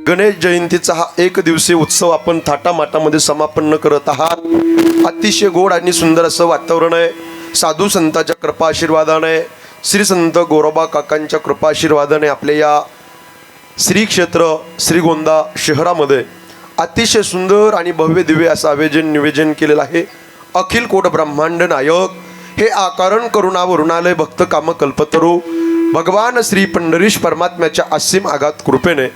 गणेश जयंतीचा हा एक दिवसीय उत्सव आपण थाटामाटामध्ये समापन करत आहात। अतिशय गोड आणि सुंदर असं वातावरण आहे। साधू संतांच्या कृपा आशीर्वादाने, श्री संत गोरोबा काकांच्या कृपा आशीर्वादाने आपल्या या श्री क्षेत्र श्रीगोंदा शहरामध्ये अतिशय सुंदर आणि भव्य दिव्य असं निवेदन केलेलं आहे। अखिल कोट ब्रह्मांड नायक हे आकारण करुणा वरुणालय भक्त काम कल्पतरू भगवान श्री पंढरीश परमात्म्याच्या असीम आघात कृपेने,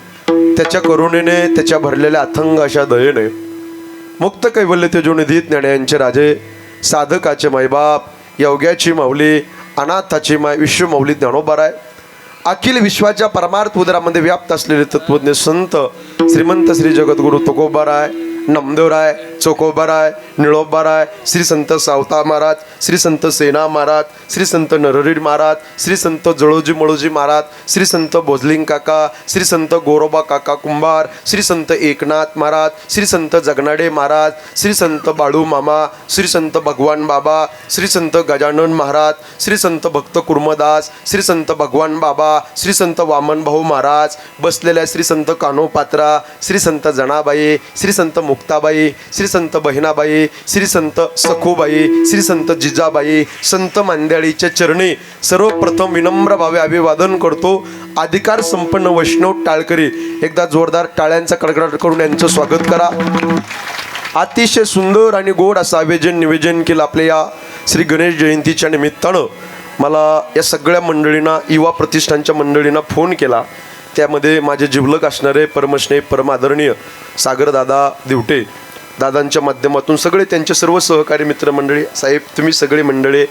त्याच्या करुणेने, त्याच्या भरलेल्या अथंग अशा दयेने मुक्त कैवल्य तेजोनिधी ज्ञानांचे राजे, साधकाचे मायबाप, योग्याची माऊली, अनाथाची माय विश्वमाऊली ज्ञानोबाराय, अखिल विश्वाच्या परमार्थ उदरामध्ये व्याप्त असलेले तत्वज्ञ संत श्रीमंत श्री जगद्गुरु तुकोबाराय, नामदेवराय, चोकोबाराय, निळोबाराय, श्री संत सावता महाराज, श्री संत सेना महाराज, श्री संत नरहरी महाराज, श्री संत जळोजी मळोजी महाराज, श्री संत भोजलिंग काका, श्री संत गोरोबा काका कुंभार, श्री संत एकनाथ महाराज, श्री संत जगनाडे महाराज, श्री संत बाळू मामा, श्री संत भगवान बाबा, श्री संत गजानन महाराज, श्री संत भक्त कुर्मदास, श्री संत भगवान बाबा, श्री संत वामन भाऊ महाराज, बसलेल्या श्री संत कानोपात्रा, श्री संत जनाबाई, श्री संत मुक्ताबाई, श्री संत बहिणाबाई, श्री संत सखूबाई, श्री संत जिजाबाई, संत मांद्याळीच्या चरणी सर्वप्रथम विनम्र भावे अभिवादन करतो। अधिकार संपन्न वैष्णव टाळकरी एकदा जोरदार टाळ्यांचा कडकडाट करून यांचं स्वागत करा। अतिशय सुंदर आणि गोड असं निवेदन केलं आपल्या या श्री गणेश जयंतीच्या निमित्तानं। मला या सगळ्या मंडळींना, युवा प्रतिष्ठानच्या मंडळींना फोन केला। त्यामध्ये माझे जिवलग असणारे परमस्नेही परमादरणीय सागरदादा दिवटे दादांच्या माध्यमातून सगळे त्यांचे सर्व सहकारी मित्रमंडळी, साहेब तुम्ही सगळे मंडळी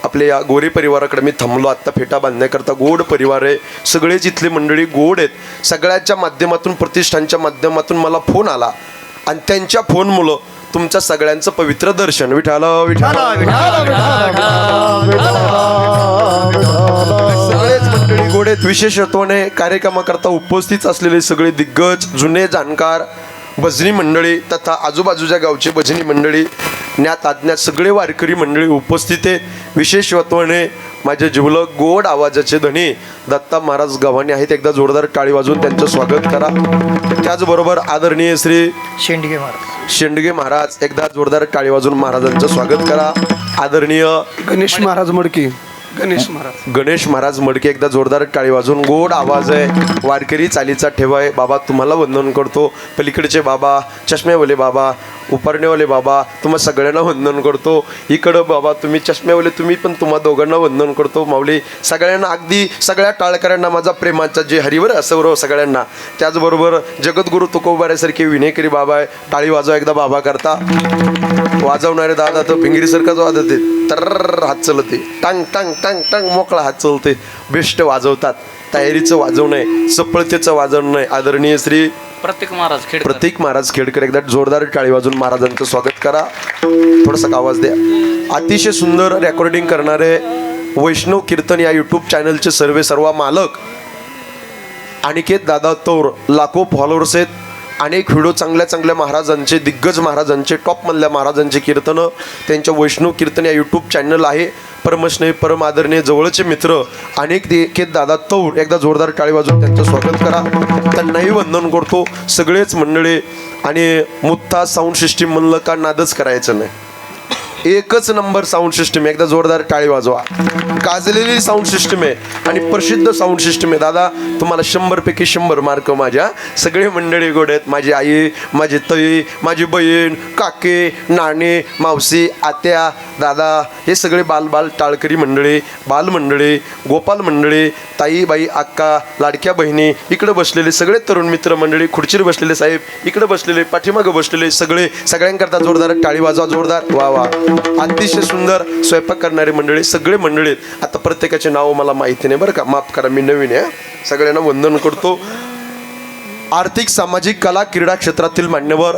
आपल्या या गोरे परिवाराकडे मी थांबलो आत्ता फेटा बांधण्याकरता। गोड परिवार आहे, सगळेच इथले मंडळी गोड आहेत। सगळ्याच्या माध्यमातून, प्रतिष्ठानच्या माध्यमातून मला फोन आला आणि त्यांच्या फोनमुळं तुमच्या सगळ्यांचं पवित्र दर्शन विठाल विठाल सगळेच मंडळी गोड आहेत। विशेषत्वाने कार्यक्रमाकरता उपस्थित असलेले सगळे दिग्गज, जुने जाणकार, भजनी मंडळी तथा आजूबाजूच्या गावची भजनी मंडळी, ज्ञात अज्ञात सगळे वारकरी मंडळी उपस्थित आहेत। विशेषत्वाने माझे जिवलग गोड आवाजाचे धनी दत्ता महाराज गव्हाणे आहेत। एकदा जोरदार टाळी वाजवून त्यांचं स्वागत करा। त्याचबरोबर आदरणीय श्री शेंडगे महाराज, एकदा जोरदार टाळी वाजवून महाराजांचं स्वागत करा। आदरणीय गणेश महाराज मडकी, गणेश महाराज मडके, एकदा जोरदार टाळी वाजवून। गोड आवाज आहे, वारकरी चालीचा ठेवा आहे। बाबा तुम्हाला वंदन करतो। पलीकडचे बाबा, चष्मेवाले बाबा, उपरणेवाले बाबा, तुम्हा सगळ्यांना वंदन करतो। इकडं बाबा तुम्ही चष्मेवाले, तुम्ही पण तुम्हा दोघांना वंदन करतो। माऊली सगळ्यांना, अगदी सगळ्या टाळकऱ्यांना माझा प्रेमाचा जे हरिवर असं सगळ्यांना। त्याचबरोबर जगद्गुरु तुकोबाऱ्यासारखे विनेकरी बाबा आहे, टाळी वाजवा एकदा बाबा करता। वाजवणारे दादा तर भिंगरीसारखाच वाजवते, तर हात चलते, टांग टांग टांग टांग मोकळा हात चलते, बेस्ट वाजवतात। तयारीचं वाजवणं आहे, सफळतेचं वाजवणं आहे। आदरणीय श्री प्रतीक महाराज खेडकर, एकदा जोरदार टाळी वाजवून महाराजांचं स्वागत करा। थोडासा आवाज द्या। अतिशय सुंदर रेकॉर्डिंग करणारे वैष्णव कीर्तन या यूट्यूब चॅनलचे सर्व मालक अनिकेत दादा तौर, लाखो फॉलोअर्स आहेत। अनेक व्हिडिओ चांगल्या महाराजांचे, दिग्गज महाराजांचे, टॉपमधल्या महाराजांचे कीर्तनं त्यांच्या वैष्णव कीर्तन या यूट्यूब चॅनल आहे। परमस्नेही परम आदरणीय जवळचे मित्र अनेक दादा तौर, एकदा जोरदार टाळी वाजवून त्यांचं स्वागत करा। त्यांनाही वंदन करतो सगळेच मंडळी। आणि मुत्ता साऊंड सिस्टीम म्हणलं का नादच करायचं नाही, एकच नंबर साऊंड सिस्टीम, एकदा जोरदार टाळी वाजवा। गाजलेली साऊंड सिस्टीम आहे आणि प्रसिद्ध साऊंड सिस्टीम आहे। दादा तुम्हाला 100 पैकी 100 मार्क माझ्या। सगळे मंडळी गोड आहेत, माझी आई, माझी तई, माझी बहीण, काके, नाणे, मावशी, आत्या, दादा, हे सगळे बाल टाळकरी मंडळी, बालमंडळी, गोपाल मंडळी, ताई बाई, अक्का, लाडक्या बहिणी, इकडे बसलेले सगळे तरुण मित्र मंडळी, खुर्चीवर बसलेले साहेब, इकडे बसलेले, पाठीमागं बसलेले सगळे, सगळ्यांकरता जोरदार टाळी वाजवा, जोरदार वा वा। अतिशय सुंदर स्वयंपाक करणारे मंडळी, सगळे मंडळी। आता प्रत्येकाचे नाव मला माहिती नाही बरं का, माफ करा मी नवीन आहे। सगळ्यांना वंदन करतो। आर्थिक, सामाजिक, कला, क्रीडा क्षेत्रातील मान्यवर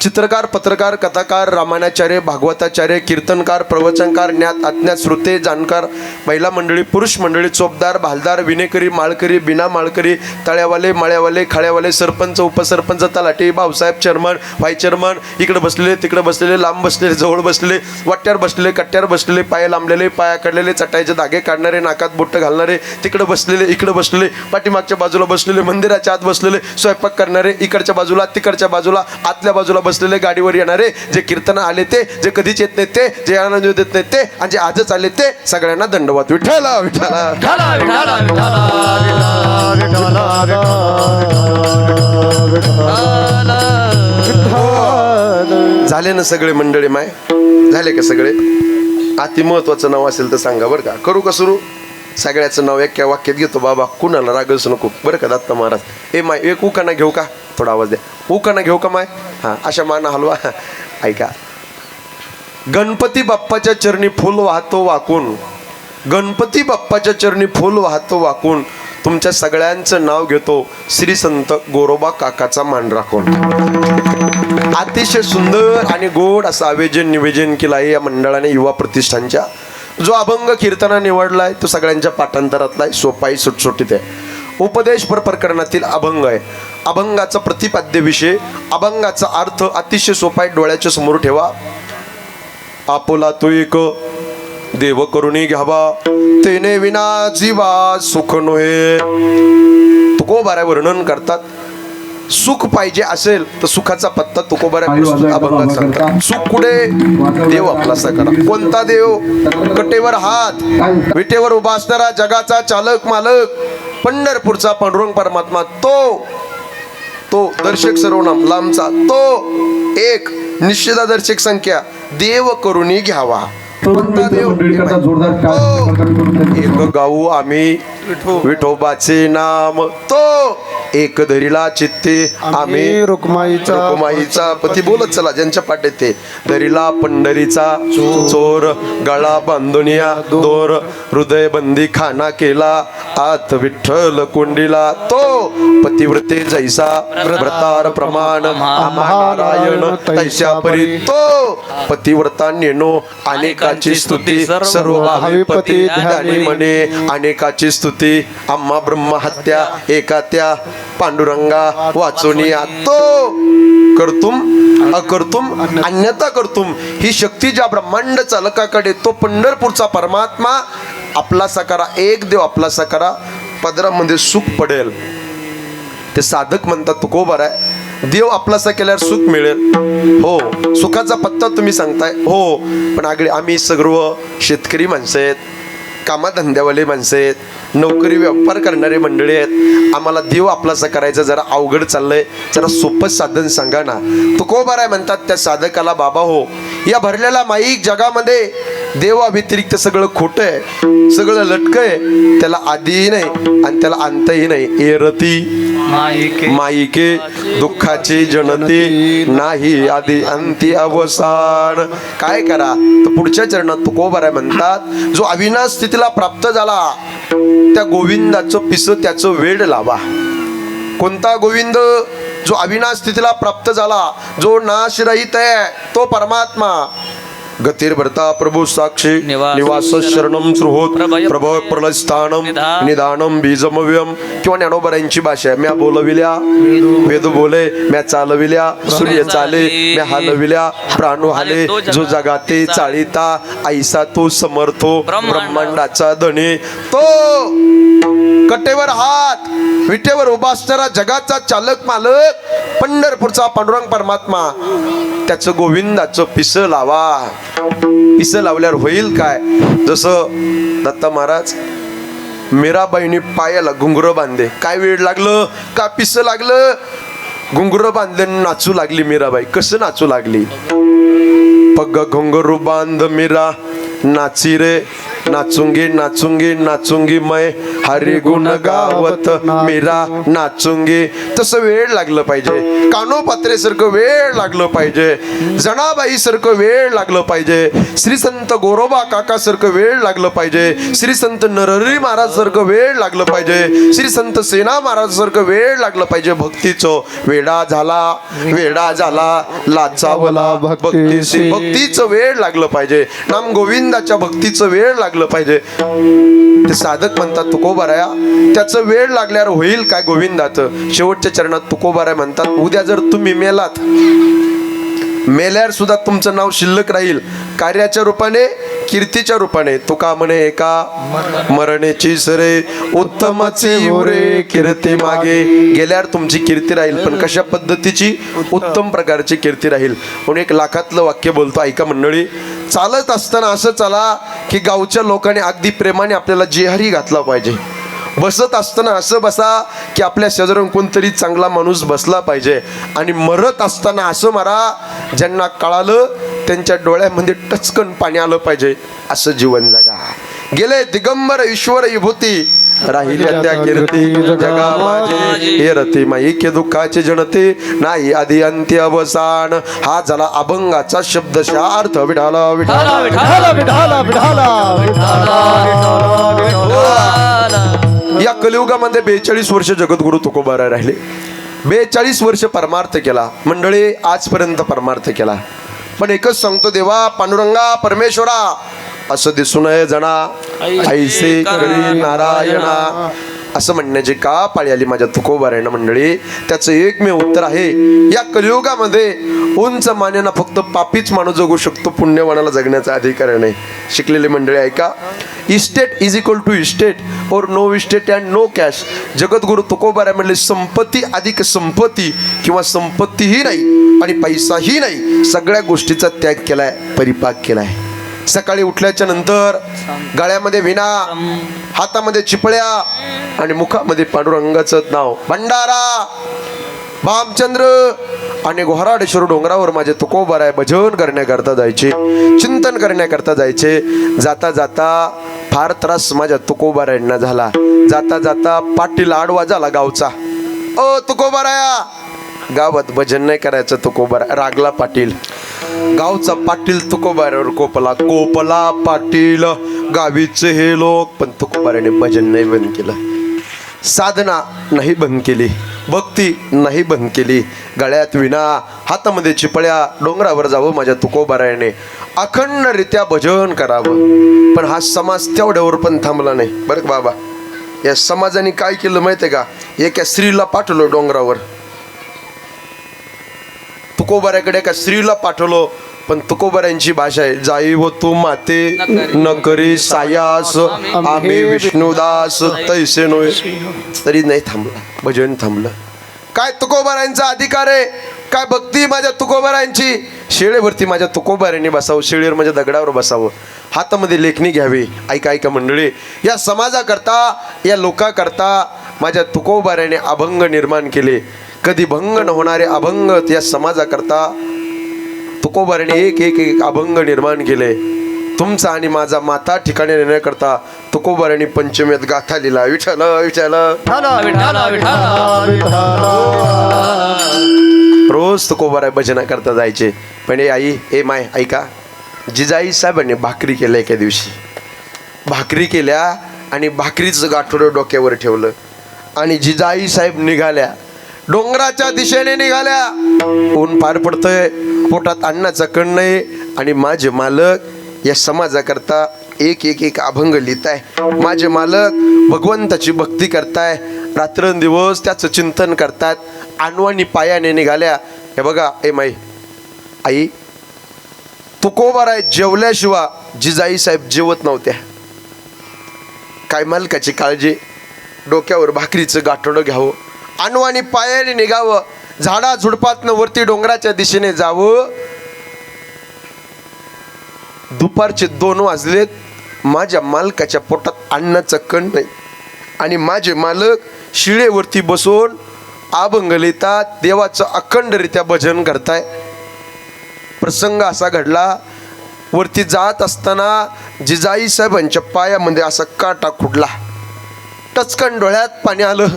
चित्रकार, पत्रकार, कथाकार, रामायणाचार्य, भागवताचार्य, कीर्तनकार, प्रवचनकार, ज्ञात अज्ञात, श्रोते, जाणकार, महिला मंडळी, पुरुष मंडळी, चोपदार, भालदार, विनेकरी, माळकरी, बिना माळकरी, तळ्यावाले, माळ्यावाले, खाळ्यावाले, सरपंच, उपसरपंच, तलाठी, भाऊसाहेब, चेअरमन, व्हाईस चेअरमन, इकडे बसलेले, तिकडे बसलेले, लांब बसलेले, जवळ बसलेले, वाट्यावर बसलेले, कट्ट्यावर बसलेले, पाय लांबलेले, पाया काढलेले, चटाईचे धागे काढणारे, नाकात बोट्ट घालणारे, तिकडे बसलेले, इकडे बसलेले, पाठीमागच्या बाजूला बसलेले, मंदिराच्या आत बसलेले, स्वयंपाक करणारे, इकडच्या बाजूला, तिकडच्या बाजूला, आतल्या बाजूला बसलेले, गाडीवर येणारे, जे कीर्तन आले ते, जे कधीच येत नाही ते, जे आनंद देत नाही ते, आणि जे आजच आले ते, सगळ्यांना दंडवत. विठ्ठला विठ्ठला. झाले ना सगळे मंडळी माय? झाले का सगळे? अति महत्वाचं नाव असेल तर सांगा बरं का. करू का सुरू? सगळ्याचं नाव एका वाक्यात घेतो बाबा, कुणाला रागच नको बरं का. दत्त महाराज, ए माय एक उकाना घेऊ का? थोडा आवाज द्या. उकाना घेऊ का माय? हां, अशा माना हलवा. ऐका, गणपती बाप्पाच्या चरणी फुल वाहतो वाकून, गणपती बाप्पाच्या चरणी फुल वाहतो वाकून, तुमच्या सगळ्यांचं नाव घेतो श्री संत गोरोबा काकाचा मान राखून. अतिशय सुंदर आणि गोड असं आयोजन निवेदन केलं आहे या मंडळाने, युवा प्रतिष्ठानच्या. जो अभंग कीर्तना निवडलाय तो सगळ्यांच्या पाठांतरातला आहे, सोपा आहे, सुटसुटीत आहे. उपदेश प्रकरणातील अभंग आहे. अभंगाचा प्रतिपाद्य विषय, अभंगाचा अर्थ अतिशय सोपा आहे, डोळ्याच्या समोर ठेवा. आपुला तो एक देव करुणी घ्यावा, तेने विना जीवा सुख नोहे. तुकोबाऱ्या वर्णन करतात, सुख पाहिजे असेल तर सुखाचा पत्ता तुकोबाऱ्या अभंगात सांगतात. सुख कुठे? देव आपलासा करा. कोणता देव? कटेवर हात, विटेवर उभा असणारा, जगाचा चालक मालक, पंढरपूरचा पांडुरंग परमात्मा, तो दर्शक सर्वनाम लांबचा, तो एक निश्चित दर्शक संख्या, देव करुणी घ्यावा. एक गाऊ आम्ही विठोबाचे नाम, तो एक धरीला चित्ते आम्ही रुक्माईचा पती. बोलत चला ज्यांच्या पाठ येते. धरीला पंढरीचा चोर, गळा बांधुनिया दोर, हृदय बंदी खाना केला, आत विठ्ठल कोंडीला, तो पतिव्रते जैसा व्रतार प्रमाण, नारायण तैशा परी, तो पतिव्रता नेनो अनेकाची स्तुती, सर्व भाविपती ध्यानी म्हणे अनेकाची स्तुती. आम्हा ब्रह्म हत्या एका त्या पांडुरंगा वाचोनिया, तो करतुम अकर्तुम अन्यथा करतुम. ही शक्ती ज्या ब्रह्मांड चालकाकडे, तो पंढरपूरचा परमात्मा आपलासा करा, एक देव आपलासा करा, पदरामध्ये सुख पडेल. ते साधक म्हणतात तुकोबार आहे, देव आपलासा केल्यावर सुख मिळेल. हो, सुखाचा पत्ता तुम्ही सांगताय. हो, पण आम्ही सर्व शेतकरी माणसं आहेत, कामाधंद्यावाले माणसं आहेत, नोकरी व्यापार करणारे मंडळी आहेत. आम्हाला देव आपलासा करायचा जरा अवघड चाललंय, जरा सोपं साधन सांगा ना. तुकोबाराय म्हणतात त्या साधकाला, बाबा हो, या भरलेल्या माईक जगामध्ये देवा व्यतिरिक्त सगळं खोटं आहे, सगळं लटकं आहे, त्याला आदिही नाही आणि त्याला अंतही नाही. एरती माईके दुःखाची जनती, नाही आधी अंती अवसान. काय करा तर पुढच्या चरणात तुकोबाराय म्हणतात, जो अविनाश स्थितीला प्राप्त झाला त्या गोविंदाचं पिस त्याचं वेड लावा. कोणता गोविंद? जो अविनाश स्थितीला प्राप्त झाला, जो नाशरहित आहे, तो परमात्मा. गतिर्भर्ता प्रभू साक्षी निवास शरणम सुहोत प्रभव प्रलस्थानम निदानम बीजमव्यम. किंवा ज्ञानोबरांची भाषा आहे, म्या बोलविल्या वेद बोले, म्या चालविल्या सूर्य चाले, म्या हलविल्या प्राणो हाले, जो जगाते चाळीता ऐसा तो समर्थो ब्रह्मांडाचा धनी. तो कटेवर हात, विटेवर उभा असणारा, जगाचा चालक मालक, पंढरपूरचा पांडुरंग परमात्मा, त्याचं गोविंदाचं पिस लावा. पिस लावल्यावर होईल काय? जसं दत्त महाराज मीराबाईंनी पायाला घुंगर बांधले, काय वेळ लागलं का पिस लागलं? घुंगर बांधले, नाचू लागली मीराबाई. कसं नाचू लागली? पग घुंगरू बांध मीरा नाची रे, नाचूंगी नाचूंगी नाचूंगी मैं हरी गुण गावत मीरा नाचूंगी. तसं वेळ लागलं पाहिजे. कानोपात्रे सारखं वेळ लागलं पाहिजे. जनाबाई सारखं वेळ लागलं पाहिजे. श्री संत गोरोबा काका सारखं वेळ लागलं पाहिजे. श्री संत नरहरी महाराज सारखं वेळ लागलं पाहिजे. श्री संत सेना महाराज सारखं वेळ लागलं पाहिजे. भक्तीचं वेडा झाला लाचावला भक्तीची. भक्तीचं वेळ लागलं पाहिजे. नाम गोविंदाच्या भक्तीचं वेळ लागलं पाहिजे. ते साधक म्हणतात तुकोबाराया त्याचं वेळ लागल्यावर होईल काय गोविंदाचं. शेवटच्या चरणात तुकोबाराया म्हणतात उद्या जर तुम्ही मेल्यावर सुद्धा तुमचं नाव शिल्लक राहील. कार्याच्या रूपाने कीर्तीच्या रूपाने. तुका म्हणे एका मरणेची सरे उत्तमची उरे कीर्ती मागे. गेल्यावर तुमची कीर्ती राहील पण कशा पद्धतीची. उत्तम प्रकारची कीर्ती राहील. म्हणून एक लाखातलं वाक्य बोलतो ऐका मंडळी. चालत असताना असं चला की गावच्या लोकांनी अगदी प्रेमाने आपल्याला जेहारी घातला पाहिजे. बसत असताना असं बसा की आपल्या शेजारून कोणतरी चांगला माणूस बसला पाहिजे. आणि मरत असताना असं मरा ज्यांना कळालं त्यांच्या डोळ्यामध्ये टचकन पाणी आलं पाहिजे. असं जीवन जगा. गेले दिगंबर ईश्वर विभूती राहिल्या त्या कीर्ती जगा माझे. हे रती माईके दुःखाचे जनते नाही आधी अंत्य अवसान. हा झाला अभंगाचा शब्दशार्थ. विठाला विठाला विठाला विठाला विठाला. या कलियुगामध्ये 42 वर्ष जगद्गुरु तुकोबाराय राहिले. 42 वर्ष परमार्थ केला मंडळी. आजपर्यंत परमार्थ केला. पण एकच सांगतो देवा पांडुरंगा परमेश्वरा असं दिसू नये जना ऐसे करी नारायणा. असं म्हणण्याची का पाळी आली माझ्या तुकोबारायनं मंडळी. त्याचं एकमेव उत्तर आहे या कलियुगामध्ये उंच मानेना फक्त पापीच माणूस जगू शकतो. पुण्यवानाला जगण्याचा अधिकार नाही. शिकलेली मंडळी ऐका. Estate is equal to estate or no estate and no cash. जगद्गुरु तुकोबाराय म्हणले संपत्ती अधिक संपत्ती किंवा संपत्तीही नाही आणि पैसाही नाही. सगळ्या गोष्टीचा त्याग केलाय परिपाक केलाय. सकाळी उठल्याच्या नंतर गळ्यामध्ये विणा हातामध्ये चिपळ्या आणि मुखामध्ये पांडुरंगाचं नाव. भंडारा भामचंद्र आणि घोराडेश्वर डोंगरावर माझे तुकोबाराय भजन करण्याकरता जायचे. चिंतन करण्याकरता जायचे. जाता जाता फार त्रास माझ्या तुकोबारायांना झाला. जाता जाता पाटील आडवा झाला गावचा. ओ तुकोबाराया गावात भजन नाही करायचं. तुकोबाराय रागला पाटील. गावचा पाटील तुकोबारावर कोपला पाटील गावीचे हे लोक. पण तुकोबाराने भजन नाही बंद केलं. साधना नाही बंद केली. भक्ती नाही बंद केली. गळ्यात विणा हातामध्ये चिपळ्या. डोंगरावर जावं माझ्या तुकोबारायाने. अखंडरित्या भजन करावं. पण हा समाज तेवढ्यावर पण थांबला नाही बरं का बाबा. या समाजाने काय केलं माहितीये का. एका स्त्रीला पाठवलं डोंगरावर. तुकोबाराकडे एका स्त्रीला पाठवलं. पण तुकोबारांची भाषा आहे जाई व तू माते न करी सायास आम्ही विष्णुदास तैसे नोय. तरी नाही थांबला. भजन थांबलं. काय तुकोबारांचा अधिकार आहे. काय भक्ती माझ्या तुकोबारांची. शेळेवरती माझ्या तुकोबारांनी बसावं. शेळीवर माझ्या दगडावर बसावं. हातामध्ये लेखणी घ्यावी. ऐका ऐका मंडळी. या समाजाकरता या लोकांकरता माझ्या तुकोबाराने अभंग निर्माण केले. कधी भंग न होणारे अभंग या समाजाकरता तुकोबाराने एक एक एक अभंग निर्माण केले. तुमचा आणि माझा माता ठिकाणी नेण्याकरता तुकोबाराने पंचमेत गाथा लिहिला. विठ्ठल विठ्ठल रोज तुकोबाराय भजना करता जायचे. पण ए आई ए माय ऐका. जिजाई साहेबांनी भाकरी केल्या. एका दिवशी भाकरी केल्या आणि भाकरीचं गाठोडं डोक्यावर ठेवलं आणि जिजाई साहेब निघाल्या. डोंगराच्या दिशेने निघाल्या. ऊन पार पडतंय. पोटात अन्नाचा कण नाही. आणि माझे मालक या समाजाकरता एक एक एक अभंग लिहिताय. माझे मालक भगवंताची भक्ती करताय. रात्रंदिवस त्याचं चिंतन करतात. अनवाणी पायाने निघाल्या. हे बघा ए माई आई तुकोबाराय जेवल्याशिवाय जिजाई साहेब जेवत नव्हत्या. काय मालकाची काळजी. डोक्यावर भाकरीचं गाठोडं घ्यावं. अनवाणी पायाने निघावं. झाडा झुडपातनं वरती डोंगराच्या दिशेने जावं. दुपारचे 2 वाजलेत. माझ्या मालकाच्या पोटात अन्नाचं कण नाही आणि माझे मालक शिळेवरती बसून अभंग लिहितात. देवाचं अखंडरित्या भजन करताय. प्रसंग असा घडला. वरती जात असताना जिजाई साहेबांच्या पायामध्ये असा काटा खुडला. टचकन डोळ्यात पाणी आलं,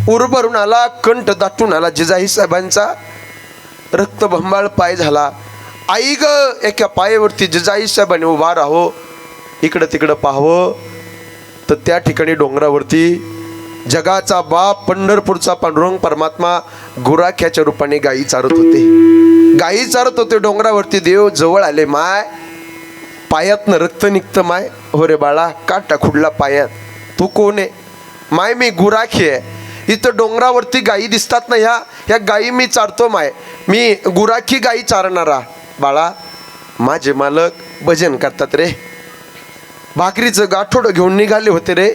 उर भरून आला, कंठ दाटून आला. जिजाई साहेबांचा रक्तबंबाळ पाय झाला. आई ग, एका पायावरती जिजाई साहेबांनी उभा राहो, इकडं तिकडं पाहावं तर त्या ठिकाणी डोंगरावरती जगाचा बाप पंढरपूरचा पांडुरंग परमात्मा गुराख्याच्या रूपाने गायी चारत होते. गायी चारत होते डोंगरावरती. देव जवळ आले. माय, पायातनं रक्त निघतं माय. हो रे बाळा, काटा खुडला पायात. तू कोण आहे? माय, मी गुराखी आहे. इथं डोंगरावरती गायी दिसतात ना, ह्या गायी मी चारतो माय. मी गुराखी गायी चारणारा. बाळा, माझे मालक भजन करतात रे. भाकरीचं गाठोडं घेऊन निघाले होते रे,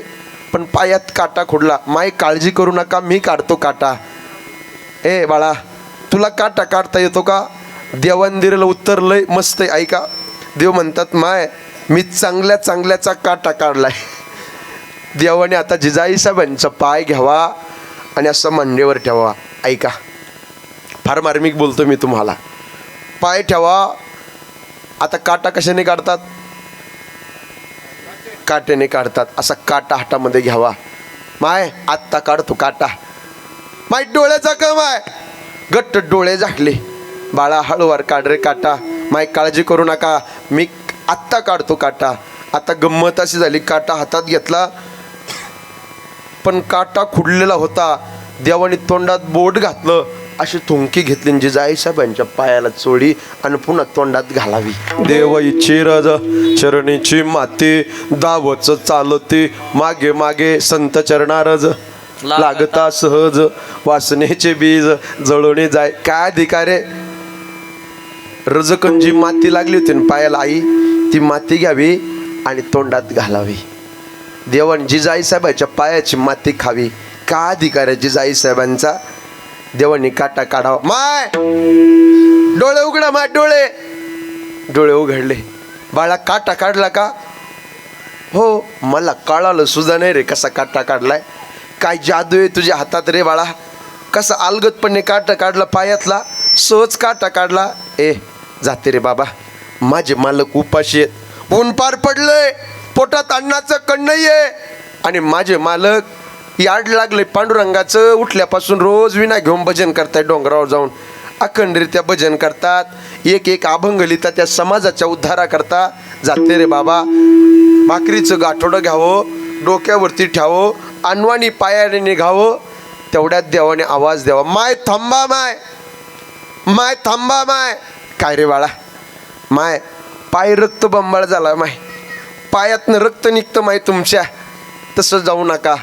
पण पायात काटा खुडला. माय, काळजी करू नका, मी काढतो काटा. ए बाळा, तुला काटा काढता येतो का? देवान दिलेलं उत्तर लय मस्त आहे, ऐका. देव म्हणतात, माय, मी चांगल्या चांगल्याचा काटा काढलाय. देवाने आता जिजाई साहेबांचा पाय घ्यावा आणि असं मांडीवर ठेवा. ऐका, फार मार्मिक बोलतो मी तुम्हाला. पाय ठेवा. आता काटा कशाने काढतात? काट्याने काढतात. असा काटा हातामध्ये घ्यावा. माय, आत्ता काढतो काटा. माय, डोळ्याचा का माय? गट्ट डोळे झाकले. बाळा, हळूवार काढ रे काटा. माय, काळजी करू नका, मी आत्ता काढतो काटा. आता गंमत अशी झाली, काटा हातात घेतला, पण काटा खुडलेला होता. देवाने तोंडात बोट घातलं, अशी थुंकी घेतली, जिजाई साहेबांच्या पायाला चोळी आणि पुन्हा तोंडात घालावी. देव इच्छे रज चरणीची माती, दावच चालते मागे मागे संत चरणारज, लागता सहज वासनेचे बीज जळवणे जाय. काय अधिकारे? रजकंजी माती लागली होती ना पायाला, आई ती माती घ्यावी आणि तोंडात घालावी. देवान जिजाई साहेबांच्या पायाची माती खावी. का अधिकार आहे जिजाई साहेबांचा? देवानी काटा काढावा. माय, डोळे उघडा माय, डोळे. डोळे उघडले. बाळा, काटा काढला का? हो, मला कळालं सुद्धा नाही रे कसा काटा काढलाय. काय जादू आहे तुझ्या हातात रे बाळा. कसा अलगदपणे काटा काढला पायातला, सहज काटा काढला. ए, जाते रे बाबा, माझे मालक उपाशी आहेत. ऊन पार पडलंय, पोटात अन्नाचं कण नाहीये, आणि माझे मालक याड लागले पांडुरंगाचं. उठल्यापासून रोज विना घेऊन भजन करतायत. डोंगरावर जाऊन अखंडरित्या भजन करतात. एक एक अभंग लिहितात, त्या समाजाच्या उद्धारा करता. जाते रे बाबा, भाकरीचं गाठोडं घ्यावं, डोक्यावरती ठेवावं, अनवाणी पायाने निघावं. तेवढ्यात देवाने आवाज द्यावा. माय थांबा माय, माय थांबा माय. काय रे बाळा? माय, पाय रक्त बंबाळ झाला माय, पायातनं रक्त निघतं माय तुमच्या. तसं जाऊ नका.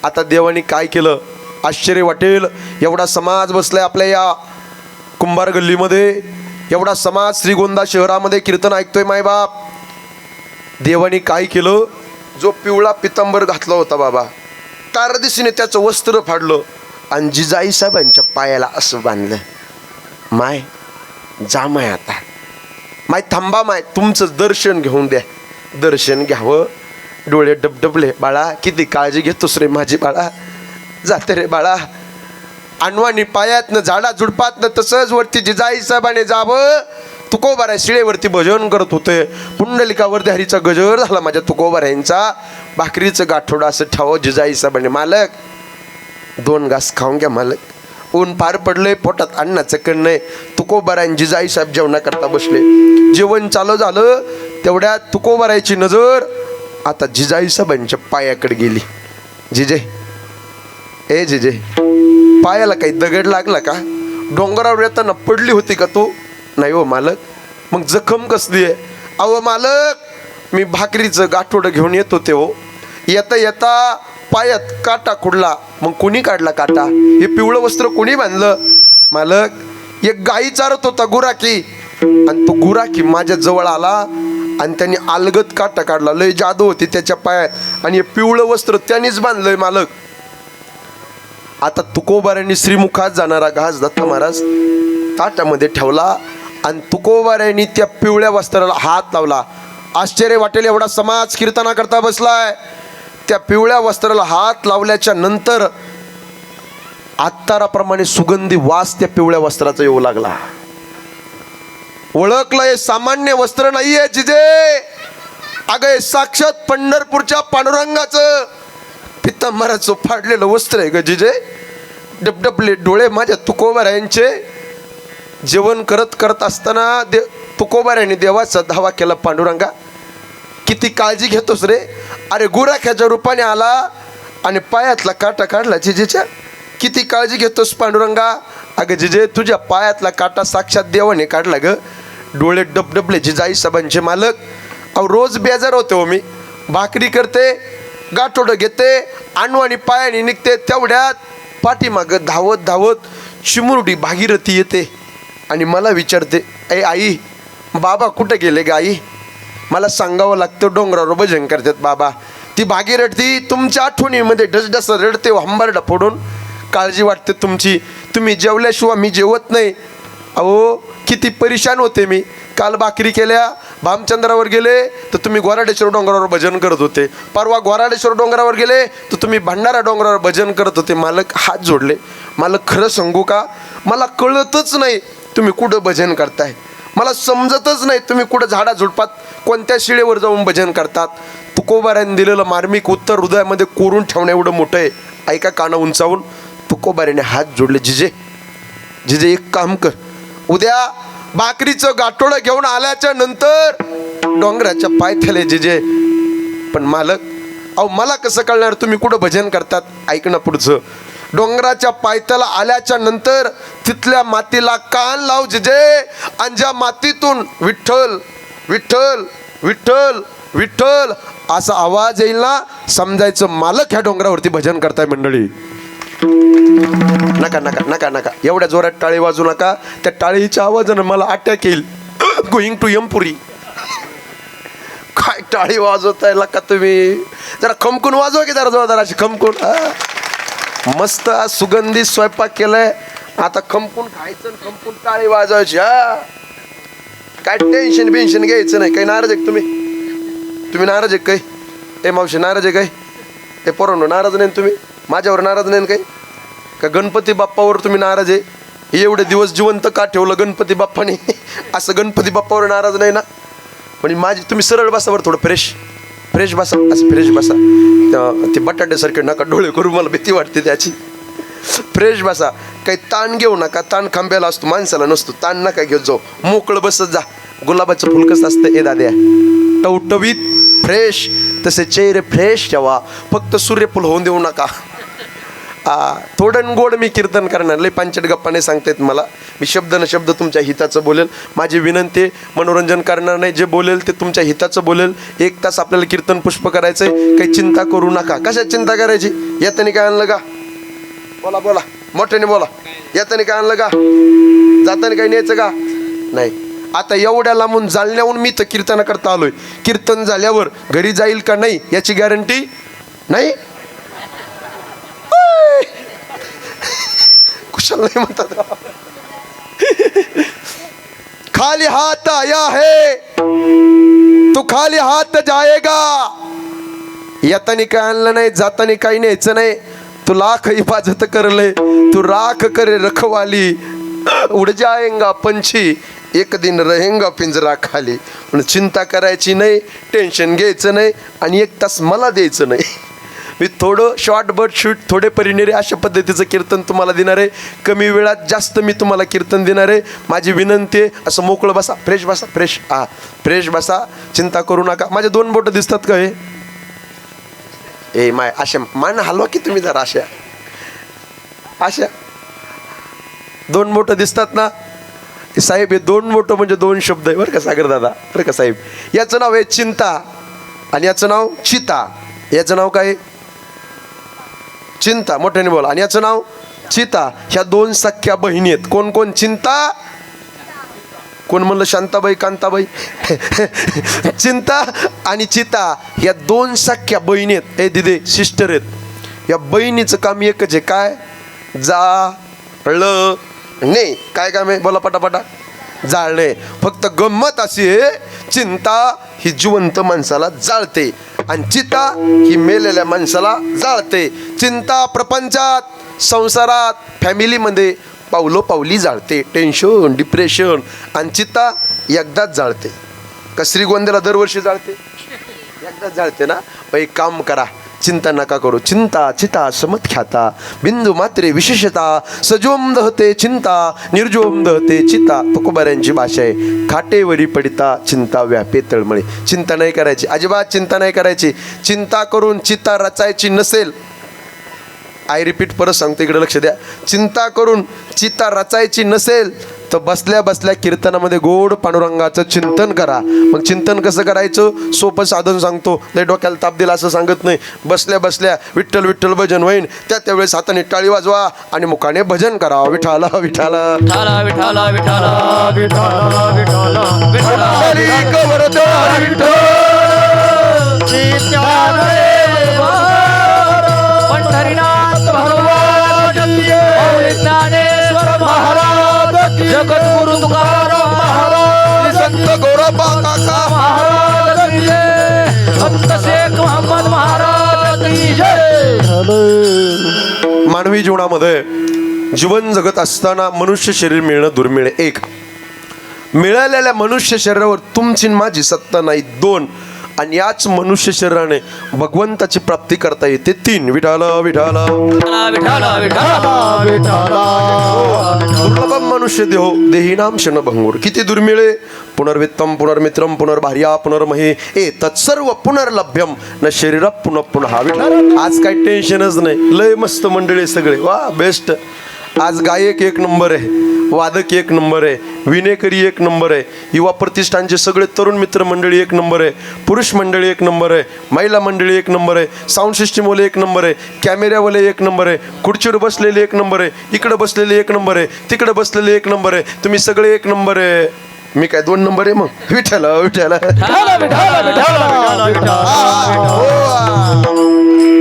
आता देवाने काय केलं? आश्चर्य वाटेल. एवढा समाज बसलाय आपल्या या कुंभार गल्लीमध्ये, एवढा समाज श्रीगोंदा शहरामध्ये कीर्तन ऐकतोय मायबाप. देवाने काय केलं? जो पिवळा पितांबर घातला होता बाबा, तारदिशीने त्याचं वस्त्र फाडलं आणि जिजाई साहेबांच्या पायाला असं बांधलं. माय, जा माय आता. माय थांबा माय, तुमचं दर्शन घेऊन द्या. दर्शन घ्यावं. डोळे डबडबले. बाळा, किती काळजी घेतोस रे माझी बाळा. जाते रे बाळा. अनवाणी पायातनं झाडा झुडपातनं तसंच वरती जिजाई साहेबाने जावं. तुकोबाराय शिळेवरती भजन करत होते. पुंडलिकावरती हरीचा गजर झाला माझ्या तुकोबारायांचा. भाकरीचं गाठोडं असं ठेवावं. जिजाई साहेबाने, मालक 2 घास खाऊन घ्या मालक, ऊन पार पडलंय, पोटात अन्नाचं कण नाही. तुकोबारायन जिजाई साहेब जेवणा करता बसले. जेवण चालू झालं तेवढ्यात तुकोबारायची नजर आता जिजाई साहेबांच्या पायाकडे गेली. जिजे, ए जिजे, पायाला काही दगड लागला का? डोंगरावर येताना पडली होती का तू? नाही हो मालक. मग जखम कसली आहे? अहो मालक, मी भाकरीचं गाठोडं घेऊन येत होते हो. येता येता पायात काटा खुडला. मग कोणी काढला काटा? हे पिवळं वस्त्र कोणी बांधलं? मालक, एक गाई चारत होता गुराखी, आणि तो गुराखी माझ्या जवळ आला आणि त्यांनी अलगद काटा काढला. लय जादू होती त्याच्या पायात, आणि हे पिवळं वस्त्र त्यांनीच बांधलंय मालक. आता तुकोबाऱ्यांनी श्रीमुखात जाणारा घास दत्ता महाराज ताटामध्ये ठेवला आणि तुकोबाऱ्यांनी त्या पिवळ्या वस्त्राला हात लावला. आश्चर्य वाटेल एवढा समाज कीर्तना करता बसलाय. त्या पिवळ्या वस्त्राला हात लावल्याच्या नंतर अत्ताराप्रमाणे सुगंधी वास त्या पिवळ्या वस्त्राचा येऊ लागला. ओळखलं हे सामान्य वस्त्र नाहीये जिजे, अगं हे साक्षात पंढरपूरच्या पांडुरंगाचं पितांबराचं फाडलेलं वस्त्र आहे ग जिजे. डबडबले डोळे माझ्या तुकोबारायांचे. जेवण करत करत असताना तुकोबारायांनी देवाचा धावा केला. पांडुरंगा किती काळजी घेतोस रे. अरे गुराख्याच्या रूपाने आला आणि पायातला काटा काढला जिजेच्या. किती काळजी घेतोस पांडुरंगा. अगं जिजे तुझ्या पायातला काटा साक्षात देवाने काढला ग. डोळे डबडबले जिजाई साहेबांचे मालक. अहो रोज बेजार होते हो मी. भाकरी करते, गाठोडं घेते, आणवाणी पायाने निघते, तेवढ्यात पाठीमागं धावत धावत चिमुरडी भागीरथी येते आणि मला विचारते, ए आई बाबा कुठे गेले ग आई. मला सांगावं लागतं डोंगरावर भजन करतात बाबा. ती भागीरथी तुमच्या आठवणीमध्ये डसडस रडते, हंबरडा फोडून. काळजी वाटते तुमची. तुम्ही जेवल्याशिवाय मी जेवत नाही. अहो किती परेशान होते मी. काल भाकरी केल्या, भामचंद्रावर गेले तर तुम्ही गोराडेश्वर डोंगरावर भजन करत होते. परवा गोराडेश्वर डोंगरावर गेले तर तुम्ही भंडारा डोंगरावर भजन करत होते. मालक हात जोडले. मला खरं सांगू का, मला कळतच नाही तुम्ही कुठं भजन करताय. मला समजतच नाही तुम्ही कुठं झाडाझुडपात कोणत्या शिळेवर जाऊन भजन करतात. तुकोबाऱ्याने दिलेलं मार्मिक उत्तर हृदयामध्ये कोरून ठेवणं एवढं मोठं आहे. ऐका कानं उंचावून. तुकोबाऱ्याने हात जोडले. जिजे जिजे एक काम कर, उद्या भाकरीचं गाठोडं घेऊन आल्याच्या नंतर डोंगराच्या पायथ्याले जिजे. पण मालक अहो मला कसं कळणार तुम्ही कुठं भजन करतात. ऐक ना पुढचं. डोंगराच्या पायथ्याला आल्याच्या नंतर तिथल्या मातीला कान लाव जिजे. आणि ज्या मातीतून विठ्ठल विठ्ठल विठ्ठल विठ्ठल असा आवाज येईल ना, समजायचं मालक ह्या डोंगरावरती भजन करताय. मंडळी नका नका नका नका एवढ्या जोरात टाळी वाजू नका. त्या टाळीच्या आवाजानं मला अटॅक येईल. Going to Yamapuri. काय टाळी वाजवताय का तुम्ही. जरा खमकून वाजवा की जरा जोरदार अशी खमकून. मस्त सुगंधी स्वयंपाक केलाय. आता खमकून खायचं, खमकून टाळी वाजवायची. हा काय टेन्शन बेन्शन घ्यायचं नाही. काही नाराज आहे तुम्ही. तुम्ही नाराज आहे काही. ए मावशी नाराज आहे काय. ते पोरांनो नाराज नाही तुम्ही. माझ्यावर नाराज नाही काही का. गणपती बाप्पावर तुम्ही नाराज आहे. एवढे दिवस जिवंत का ठेवलं गणपती बाप्पाने. असं गणपती बाप्पावर नाराज नाही ना. पण माझी तुम्ही सरळ बसावर थोडं फ्रेश फ्रेश बसा. असं फ्रेश बसा. ते बटाट्यासारखे नका डोळे करू, मला भीती वाटते त्याची. फ्रेश बसा. काही ताण घेऊ नका. ताण खांब्याला असतो, माणसाला नसतो. ताण नका घेत जाऊ. मोकळं बसत जा. गुलाबाचं फुल कसं असतं ए दाद्या, टवटवीत फ्रेश. तसे चेहरे फ्रेश ठेवा. फक्त सूर्यफूल होऊन देऊ नका. थोडं गोड मी कीर्तन करणार. लय पांचट गप्पाने सांगतायत मला. मी शब्द न शब्द तुमच्या हिताचं बोलेल. माझी विनंती, मनोरंजन करणार नाही. जे बोलेल ते तुमच्या हिताचं बोलेल. 1 तास आपल्याला कीर्तन पुष्प करायचंय. काही चिंता करू नका. कशात चिंता करायची. येतानी काय आणलं का. बोला बोला मोठ्याने बोला. येतानी काय आणलं का. जातानी काही न्यायचं का नाही. आता एवढ्या लांबून जालन्याहून मी तर कीर्तन करता आलोय. कीर्तन झाल्यावर घरी जाईल का नाही याची गॅरंटी नाही. कुशल नाही म्हणतात. खाली हाथ आया है तू खाली हाथ जाएगा. येतानी काय आणलं नाही, जातानी काही न्यायचं नाही. तू लाख हिफाजत करले, तू राख करे रखवाली. उड जाएगा पंछी एक दिन रहेगा पिंजरा खाली. पण चिंता करायची नाही, टेन्शन घ्यायचं नाही आणि 1 तास मला द्यायचं नाही. मी थोडं शॉर्ट बट शूट थोडे परिणिरे अशा पद्धतीचं कीर्तन तुम्हाला देणार आहे. कमी वेळात जास्त मी तुम्हाला कीर्तन देणार आहे. माझी विनंती आहे असं मोकळं बसा. फ्रेश बसा. फ्रेश फ्रेश बसा. चिंता करू नका. माझे 2 बोटं दिसतात का हे. ए माय अशा मान हलवा की तुम्ही जरा. अशा 2 बोटं दिसतात ना साहेब. हे 2 बोटं म्हणजे 2 शब्द आहे बरं का सागर दादा. बरं का साहेब. याचं नाव आहे चिंता आणि याचं नाव चिता. याचं नाव काय. चिंता मोठ्याने बोला. आणि याचं नाव चिता. ह्या 2 सख्या बहिणी आहेत. कोण कोण. चिंता. कोण म्हणलं शांताबाई कांताबाई. चिंता आणि चिता ह्या 2 सख्या बहिणी आहेत. ए दिदे सिस्टर आहेत. या बहिणीचं काम एकच आहे. काय. जाळणे. काय काम आहे बोला पटापटा. जाळणे. फक्त गंमत अशी आहे चिंता ही जिवंत माणसाला जाळते आणि चिता ही मेलेल्या माणसाला जाळते. चिंता प्रपंचात, संसारात, फॅमिलीमध्ये पावलोपावली जाळते. Tension, depression. आणि चिता एकदाच जाळते का श्रीगोंद्याला दरवर्षी जाळते? एकदाच जाळते ना. मग एक काम करा, चिंता नका करू. चिंता चिता समत ख्याता बिंदू मात्रे विशेषता सजोम दहते चिंता निर्जोम दहते चिता. तुकोबाऱ्यांची भाषा आहे. खाटेवरी पडिता चिंता व्यापे तळमळे. चिंता नाही करायची, अजिबात चिंता नाही करायची. चिंता करून चिता रचायची नसेल, आय रिपीट परत सांगतो, इकडे लक्ष द्या. चिंता करून चिता रचायची नसेल तर बसल्या बसल्या कीर्तनामध्ये गोड पांडुरंगाचं चिंतन करा. मग चिंतन कसं करायचं? सोपं साधन सांगतो, लय डोक्याला ताप दिला असं सांगत नाही. बसल्या बसल्या विठ्ठल विठ्ठल भजन होईन, त्यावेळेस हाताने टाळी वाजवा आणि मुखाने भजन करा. विठाला विठाला विठाला विठाला विठाला विठाला विठाला पंढरीनाथ भगवान ज्ञानेश्वर महाराज, जगद्गुरु तुकाराम महाराज, संत गोरोबा काका महाराज की जय, संत शेख मोहम्मद महाराज की जय. मानवी जीवनामध्ये जीवन जगत असताना मनुष्य शरीर मिळणं दुर्मिळ आहे. एक, मिळालेल्या मनुष्य शरीरावर तुमची माझी सत्ता नाही. दोन, आणि याच मनुष्य शरीराने भगवंताची प्राप्ती करता येते. तीन, विठाला विठाला विठाला विठाला विठाला दुर्लभम मनुष्य देहो देहीनाम क्षणभंगूर. किती दुर्मिळे. पुनर्वित्तम पुनर्मित्रम पुनर्भार्या पुनर्महे ए तत्सर्व पुनर्लभ्यम न शरीर पुनः पुन्हा. विठाला. आज काही टेन्शनच नाही. लय मस्त मंडळी सगळे, वा बेस्ट. आज गायक एक नंबर आहे, वादक एक नंबर आहे, विनेकरी एक नंबर आहे, युवा प्रतिष्ठानचे सगळे तरुण मित्र मंडळी एक नंबर आहे, पुरुष मंडळी एक नंबर आहे, महिला मंडळी एक नंबर आहे, साऊंड सिस्टीमवाले एक नंबर आहे, कॅमेऱ्यावाले एक नंबर आहे, खुर्चीवर बसलेले एक नंबर आहे, इकडे बसलेले एक नंबर आहे, तिकडे बसलेले एक नंबर आहे. तुम्ही सगळे एक नंबर आहे. मी काय 2 नंबर आहे? मग विठ्ठला विठ्ठला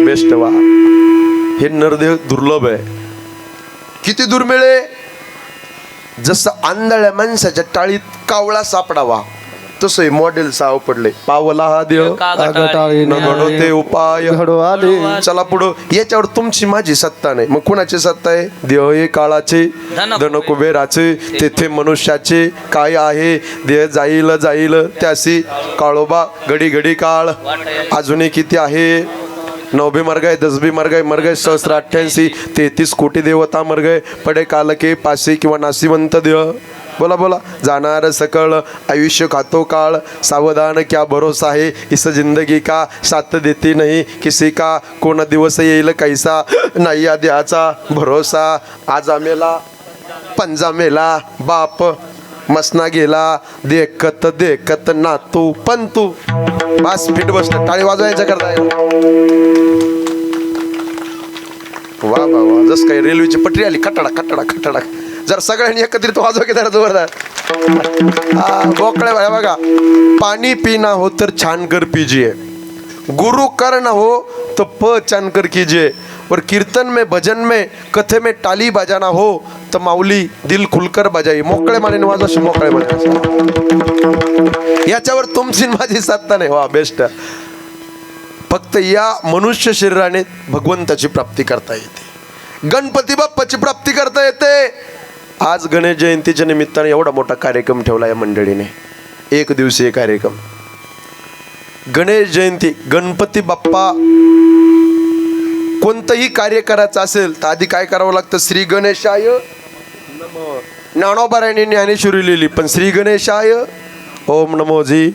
बेस्ट. वा, हे नरदेह दुर्लभ आहे. किती दुर्मिळे. जसं आंधळ्या माणसाच्या टाळीत कावळा सापडावा तसं मॉडेल सापडले. पावला हा देव न घडो ते उपाय घडो आले. चला पुढं. याच्यावर तुमची माझी सत्ता नाही. मग कुणाची सत्ता आहे? देह हे काळाचे, धन कुबेराचे, तेथे मनुष्याचे काय आहे? देह जाईल जाईल त्यासी काळोबा घडी घडी काळ. अजूनही किती आहे? 9 मार्ग आहे, 10 मार्ग आहे, मार्ग आहे सहस्त्र 33 कोटी देवता मार्ग आहे. पडे काल के पासे किंवा नासिवंत देह. बोला बोला. जाणार सकळ आयुष्य खातो काळ, सावधान क्या भरोसा है इस जिंदगी का, साथ देती नहीं किसी का, कोण दिवस येईल कैसा नाही या देहाचा भरोसा. आज आमेला पंजा मेला बाप मसना गेला, देखत देखत नातू पण तू. बस फिट बसलं. टाळी वाजवायच्या करता. वा वा वा. जस काही रेल्वेची पटरी आली, खटाडा खटाडा खटाडा. जर सगळ्यांनी एकत्रित वाजवा की जरा जोरदार. बोकळे बघा. पाणी पिना हो तर छान कर पीजिए, गुरु कर ना हो तो पहचान कर कीजिए, और कीर्तन में भजन में कथे में टाली बजाना हो तो माऊली दिल खुलकर बजाई. मोकळे माने वाजवा, मोकळे माने. याच्यावर तुमची माझी सत्ता नाही. वा बेस्ट. फक्त या मनुष्य शरीराने भगवंताची प्राप्ती करता येते. गणपती बाप्पाची प्राप्ती करता येते. आज गणेश जयंतीच्या निमित्ताने एवढा मोठा कार्यक्रम ठेवला या मंडळीने. 1 दिवसीय कार्यक्रम. गणेश जयंती, गणपती बाप्पा. कोणतंही कार्य करायचं असेल तर आधी काय करावं लागतं? श्री गणेशाय नमः. ज्ञानोबारायांनी ज्ञानेश्वरी लिहिली, पण श्री गणेशाय ओम नमो जी.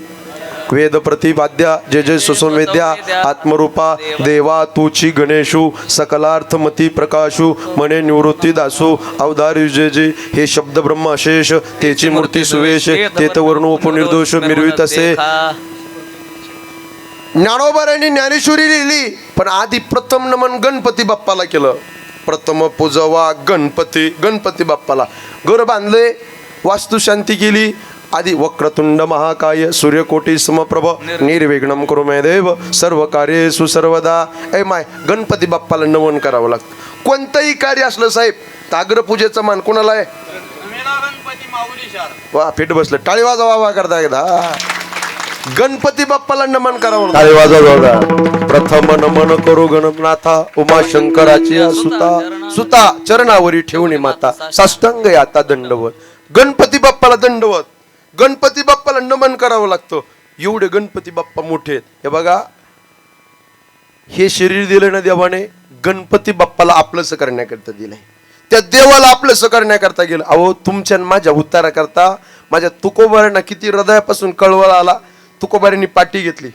वेद प्रतिपाद्या जय जय सुसंवेद्या आत्मरूपा देवा तुची गणेशू सकलार्थमती प्रकाशू मने निवृत्ती दासू अवधार युजेजी. हे शब्द ब्रह्म अशेष तेची मूर्ती सुवेश तेत वर्ण उपनिर्दोष मिरवित असे. ज्ञानोबारायांनी ज्ञानेश्वरी लिहिली, पण आधी प्रथम नमन गणपती बाप्पाला केलं. प्रथम पूजवा गणपती गणपती बाप्पाला. घर बांधले, वास्तुशांती केली. आधी वक्रतुंड महाकाय सूर्यकोटी समप्रभ निर्विघ्नं कुरु मे देव सर्व कार्येषु सर्वदा. ए माय, गणपती बाप्पाला नमन करावं लागतं. कोणतंही कार्य असलं साहेब तर अग्रपूजेचा मान कोणाला आहे? वा फिट बसलं. टाळी वाजवा वा करता एकदा. गणपती बाप्पाला नमन करावं. टाळी वाजवा. प्रथम नमन करू गणनाथा उमाशंकराची सुता सुता चरणावरी ठेवणी माता साष्टांग याता दंडवत. गणपती बाप्पाला दंडवत. गणपती बाप्पाला नमन करावं लागतं. एवढे गणपती बाप्पा मोठे आहेत. हे बघा, हे शरीर दिलं ना देवाने, गणपती बाप्पाला आपलंसं करण्याकरता दिलंय. त्या देवाला आपलंसं करण्याकरता गेलं. अहो, तुमच्या आणि माझ्या उतारा करता माझ्या तुकोबाऱ्यांना किती हृदयापासून कळवळ आला. तुकोबाऱ्यांनी पाठी घेतली,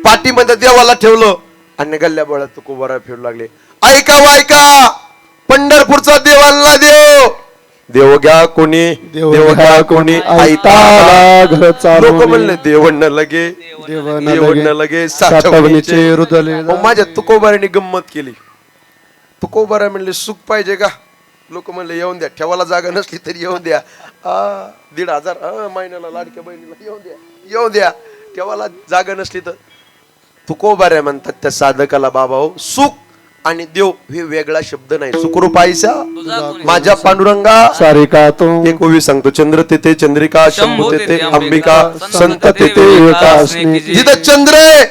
पाठीमध्ये देवाला ठेवलं आणि गल्ल्या बोळ्यात तुकोबारा फिरू लागले. ऐका व ऐका, पंढरपूरचा देवाला देव घ्या कोणी, देव घ्या कोणी, ऐताला घर चालवणे. लोक म्हणले देवण लगे, देवण लगे साठवणीचे रुदले. अहो, माझ्या तुकोबाऱ्यांनी गंमत केली. तुकोबारा म्हणले सुख पाहिजे का? लोक म्हणले येऊन द्या, ठेवायला जागा नसली तरी येऊन द्या. 1,500 महिन्याला लाडक्या बहिणीला येऊन द्या, येऊन द्या, ठेवायला जागा नसली तर. तुकोबाऱ्या म्हणतात त्या साधकाला, बाबा हो, सुख आणि देव हे वेगळा शब्द नाही. सुखरूपायचा माझ्या पांडुरंगा सारिका तो एक ओवी सांगतो. चंद्र तेथे चंद्रिका, शंभू तेथे अंबिका, संत तेथे एका असणे. जिथं चंद्र आहे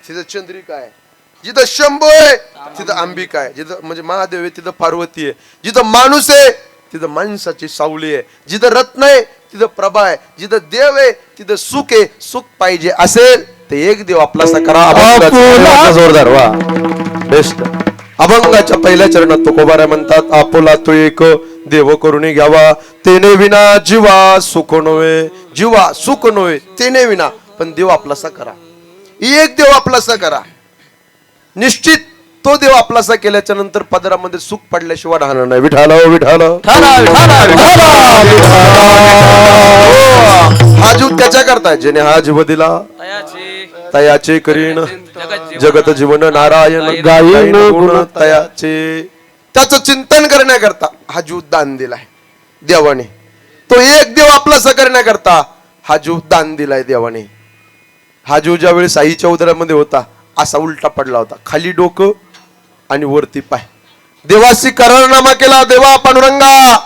तिथं चंद्रिका आहे, जिथं शंभू आहे तिथं अंबिका आहे, जिथं म्हणजे महादेव आहे तिथं पार्वती आहे, जिथं माणूस आहे तिथं माणसाची सावली आहे, जिथं रत्न आहे तिथं प्रभा आहे, जिथं देव आहे तिथं सुख आहे. सुख पाहिजे असेल ते एक देव आपला करा. जोरदार वा, बेस्ट. अभंगाच्या पहिल्या चरणात तुकोबारा म्हणतात, आपुला तो एक देव करून घ्यावा, तेने विना जीवा सुख नव्हे, जीवा सुख नव्हे तेने विना, पण देव आपलासा करा. एक देव आपलासा करा. निश्चित तो देव आपलासा केल्याच्या नंतर पदरामध्ये सुख पडल्याशिवाय राहणार नाही. विठाल विठाल हा जीव त्याच्या करता जेने हा जीव दिला तयाचे करीन जगत जीवन नारायण गायीन गुण तयाचे. त्याचं चिंतन करण्याकरता हा जीव दान दिलाय देवाने. तो एक देव आपलासा करण्याकरता हा जीव दान दिलाय देवाने. हा जीव ज्या वेळेस आईच्या उदरामध्ये होता असा उलटा पडला होता, खाली डोकं आणि वरती पाय. देवाशी करारनामा केला, देवा पांडुरंगा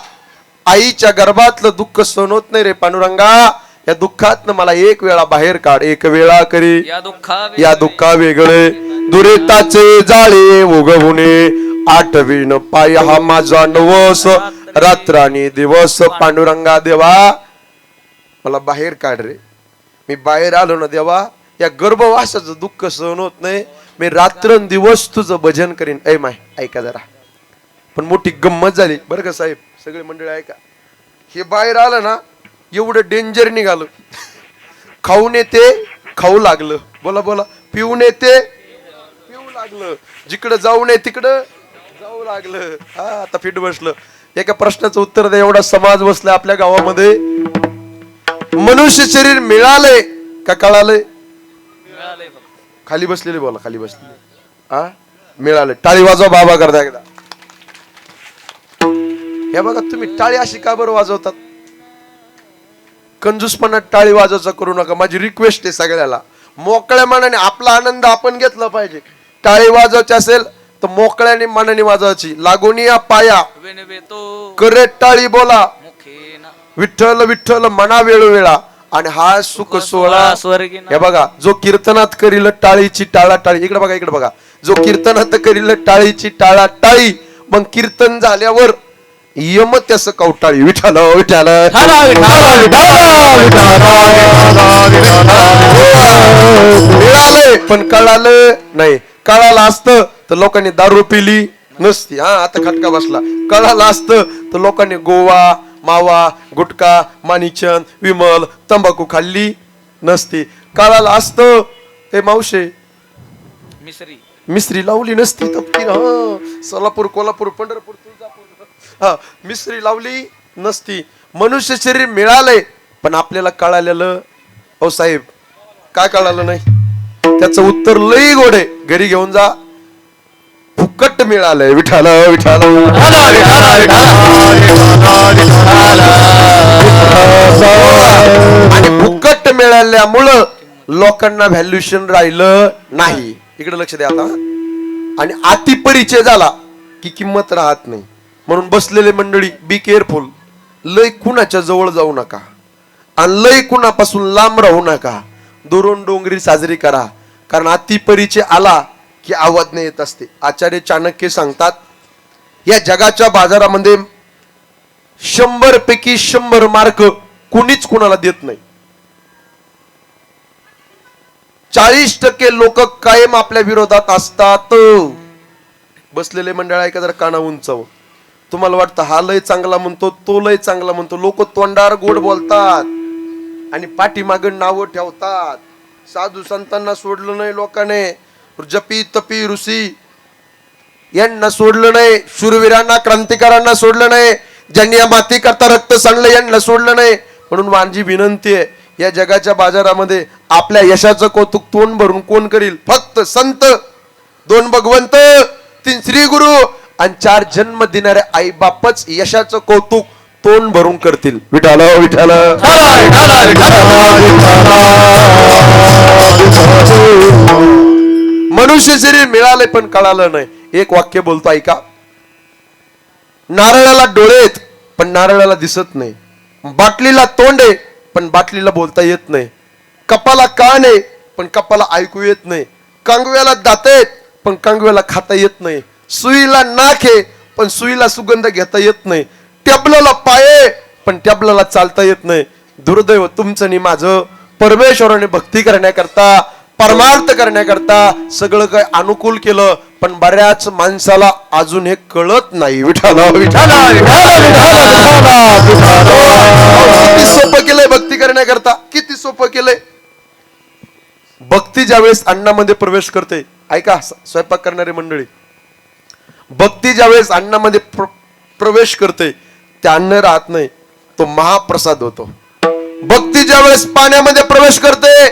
आईच्या गर्भातलं दुःख सहन होत नाही रे पांडुरंगा, या दुःखातनं मला एक वेळा बाहेर काढ. एक वेळा करी या दुःखा वेगळे दुरेताचे जाळे उगवणे, आठवीन पाय हा माझा नवस, रात्रानी दिवस पांडुरंगा देवा मला बाहेर काढ रे. मी बाहेर आलो ना देवा, या गर्भवासाचं दुःख सहन होत नाही, मी रात्रंदिवस तुझं भजन करीन. ऐ माय ऐका जरा, पण मोठी गंमत झाली बरं का साहेब, सगळे मंडळी ऐका. हे बाहेर आलं ना, एवढं डेंजर निघालं. खाऊन येते खाऊ लागलं, बोला बोला, पिऊन येते पिऊ लागलं, जिकडं जाऊ नये तिकडं जाऊ लागलं. हा आता फिट बसलं. एका प्रश्नाचं उत्तर द्या, एवढा समाज बसलाय आपल्या गावामध्ये. मनुष्य शरीर मिळालंय का कळालंय? खाली बसलेले बोला, खाली बसलेले. हा मिळालं. टाळी वाजवा बाबा करता एकदा. हे बघा, तुम्ही टाळी अशी का बरं वाजवतात? कंजूसपणात टाळी वाजवायचा करू नका. माझी रिक्वेस्ट आहे सगळ्याला, मोकळ्या मनाने आपला आनंद आपण घेतला पाहिजे. टाळी वाजवायची असेल तर मोकळ्याने मनाने वाजवायची. लागोनिया पाया करे टाळी बोला, विठ्ठल विठ्ठल मना वेळोवेळा, आणि हा सुख सोहळा. हे बघा, जो कीर्तनात करील टाळीची टाळा टाळी. इकडे बघा, इकडे बघा. जो कीर्तनात करील टाळीची टाळा टाळी, मग कीर्तन झाल्यावर यम त्यास कवटाळी. विठाल विठाल मिळालंय पण कळालं नाही. कळालं असतं तर लोकांनी दारू पिली नसती. हा आता खटका बसला. कळालं असतं तर लोकांनी गोवा मावा गुटखा माणिचंद विमल तंबाखू खाल्ली नसती. कळालं असतं हे मावशे मिसरी लावली नसती. तपकीर सोलापूर कोल्हापूर पंढरपूर तुळजापूर मिसरी लावली नसती. मनुष्य शरीर मिळालंय पण आपल्याला कळालेलं हो साहेब काय कळालं नाही? त्याचं उत्तर लई गोड आहे, घरी घेऊन जा. फुकट मिळालंय. विठाल विठाल आणि फुकट मिळाल्यामुळं लोकांना व्हॅल्युएशन राहिलं नाही. इकडे लक्ष द्या आता. आणि अति परिचय झाला की किंमत राहत नाही. म्हणून बसलेले मंडळी बी केअरफुल. लय कुणाच्या जवळ जाऊ नका आणि लय कुणापासून लांब राहू नका. दुरून डोंगरी साजरी करा, कारण अति परिचय आला की आवाज नाही येत असते. आचार्य चाणक्य सांगतात, या जगाच्या बाजारामध्ये 100 पैकी 100 मार्क कुणीच कुणाला देत नाही. 40% लोक कायम आपल्या विरोधात असतात. बसलेले मंडळ आहे का जरा काना उंचाव. तुम्हाला वाटतं हा लय चांगला म्हणतो, तो लय चांगला म्हणतो. लोक तोंडावर गोड बोलतात आणि पाठीमागं नावं ठेवतात. साधू संतांना सोडलं नाही लोकांनी, जपी तपी ऋषी यांना सोडलं नाही, शूरवीरांना क्रांतिकारांना सोडलं नाही, ज्यांनी या माती करता रक्त सांडलं यांना सोडलं नाही. म्हणून माझी विनंती आहे, या जगाच्या बाजारामध्ये आपल्या यशाचं कौतुक तोंड भरून कोण करील? फक्त संत, 2 भगवंत, 3 श्री गुरु आणि 4 जन्म देणारे आई बापच यशाचं कौतुक तोंड भरून करतील. विठाला विठाला मनुष्य शरीर मिळाले पण कळालं नाही. एक वाक्य बोलतो ऐका. नारळाला डोळे आहेत पण नारळाला दिसत नाही. बाटलीला तोंड आहे पण बाटलीला बोलता येत नाही. कपाला कान आहे पण कपाला ऐकू येत नाही. कांगव्याला दात आहेत पण कांगव्याला खाता येत नाही. सुईला नाक आहे पण सुईला सुगंध घेता येत नाही. टॅबलाला पाय आहे पण टॅबलाला चालता येत नाही. दुर्दैव तुमचं आणि माझं. परमेश्वराने भक्ती करण्याकरता, परमार्थ करण्याकरता सगळं काय अनुकूल केलं पण बऱ्याच माणसाला अजून हे कळत नाही. विठाला विठाला किती सोपं केलंय भक्ती करण्याकरता, किती सोपं केलंय. भक्ती ज्यावेळेस अन्नामध्ये प्रवेश करते, ऐका स्वयंपाक करणारी मंडळी, भक्ती ज्यावेळेस अन्नामध्ये प्रवेश करते ते अन्न राहत नाही, तो महाप्रसाद होतो. भक्ती ज्यावेळेस पाण्यामध्ये प्रवेश करते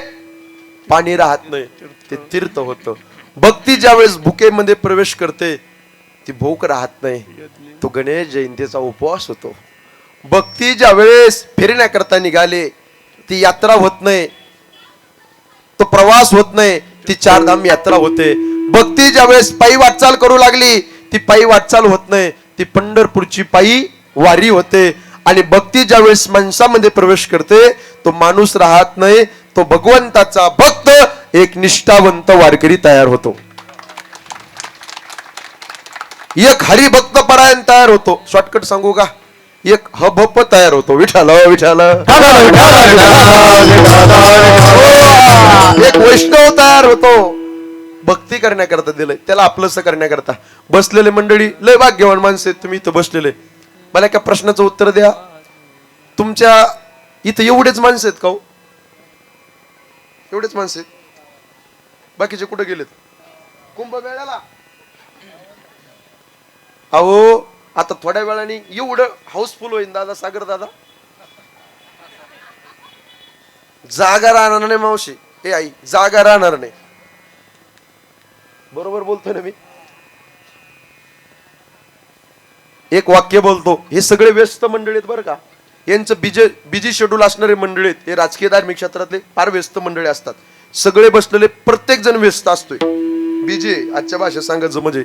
पाणी राहत नाही, ते तीर्थ होतं. भक्ती ज्यावेळेस भुकेमध्ये प्रवेश करते ती भूक राहत नाही, तो गणेश जयंतीचा उपवास होतो. भक्ती ज्यावेळेस फिरण्याकरता निघाले ती यात्रा होत नाही, तो प्रवास होत नाही, ती 4 धाम यात्रा होते. भक्ती ज्यावेळेस पायी वाटचाल करू लागली ती पायी वाटचाल होत नाही, ती पंढरपूरची पायी वारी होते. आणि भक्ती ज्यावेळेस माणसामध्ये प्रवेश करते तो माणूस राहत नाही, तो भगवंताचा भक्त, एक निष्ठावंत वारकरी तयार होतो. एक हरिभक्त परायण तयार होतो. शॉर्टकट सांगू का? एक हभप तयार होतो. विठाला विठाला एक वैष्णव तयार होतो. भक्ती करण्याकरता दिलंय, त्याला आपलंसं करण्याकरता. बसलेले मंडळी लय भाग्यवान माणसं आहेत तुम्ही इथं बसलेले. मला एका प्रश्नाचं उत्तर द्या. तुमच्या इथं एवढेच माणसं आहेत का हो? एवढेच माणसं आहेत? बाकीचे कुठे गेलेत? कुंभमेळ्याला. अहो आता थोड्या वेळाने एवढं हाऊसफुल होईल दादा, सागर दादा. जागा राहणार नाही मावशी, ए आई, जागा राहणार नाही. बरोबर बोलतोय ना मी? एक वाक्य बोलतो. हे सगळे व्यस्त मंडळी आहेत बरं का. यांचं बिजी शेड्यूल असणारे मंडळी आहेत. हे राजकीय धार्मिक क्षेत्रातले फार व्यस्त मंडळी असतात. सगळे बसलेले, प्रत्येक जण व्यस्त असतोय, बिजी आजच्या भाषेत सांगायचं म्हणजे.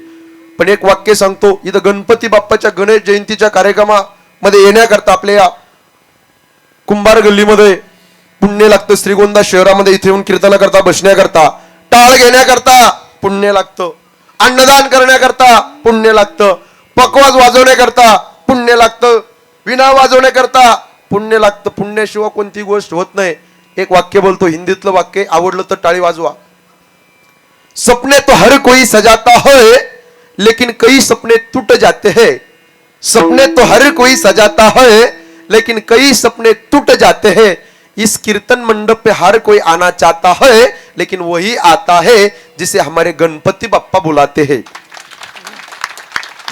पण एक वाक्य सांगतो. इथं गणपती बाप्पाच्या गणेश जयंतीच्या कार्यक्रमामध्ये येण्याकरता आपल्या या कुंभार गल्लीमध्ये पुण्य लागतं. श्रीगोंदा शहरामध्ये इथे येऊन कीर्तनाकरता बसण्याकरता, टाळ घेण्याकरता पुण्य लागतं, अन्नदान करण्याकरता पुण्य लागतं, पकवाज वाजवण्याकरता पुण्य लागतं, विणा वाजवण्याकरता पुण्य लागतं. पुण्याशिवाय कोणती गोष्ट होत नाही. एक वाक्य बोलतो, हिंदीतलं वाक्य, आवडलं तर टाळी वाजवा. सपने तो हर कोई सजाता है लेकिन कई सपने टूट जाते हैं. सपने तो हर कोई सजाता है लेकिन कई सपने टूट जाते हैं. इस कीर्तन मंडप पे हर कोई आना चाहता है लेकिन वही आता है जिसे हमारे गणपति बाप्पा बुलाते हैं.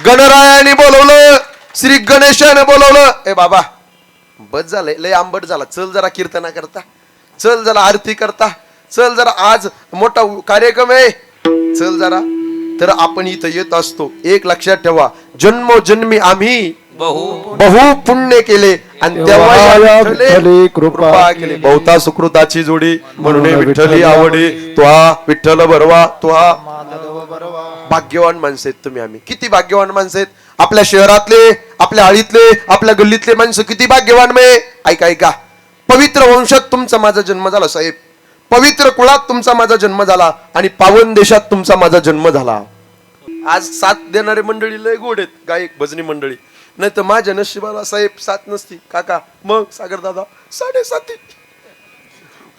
गणरायाने बोलवलं, श्री गणेशाने बोलवलं. ए बाबा बस झालंय, लय आंबट झाला, चल जरा कीर्तना करता, चल जरा आरती करता, चल जरा आज मोठा कार्यक्रम आहे, चल जरा. तर आपण इथं येत असतो. एक लक्षात ठेवा, जन्मोजन्मी आम्ही बहु पुण्य केले आणि तेव्हा कृपा केली. बहुता सुकृताची जोडी म्हणून विठ्ठली आवडी. तो हा विठ्ठल बरवा, तो हा भाग्यवान माणसं आहेत तुम्ही. आम्ही किती भाग्यवान माणसं आहेत. आपल्या शहरातले, आपल्या आळीतले, आपल्या गल्लीतले माणसं किती भाग्यवान मे. ऐका ऐका, पवित्र वंशात तुमचा माझा जन्म झाला साहेब, पवित्र कुळात तुमचा माझा जन्म झाला आणि पावन देशात तुमचा माझा जन्म झाला. आज साथ देणारे मंडळी लय गोड आहेत, गायक भजनी मंडळी. नाही तर माझ्या नशिबाला साहेब 7 नसती काका. मग सागर दादा 7.5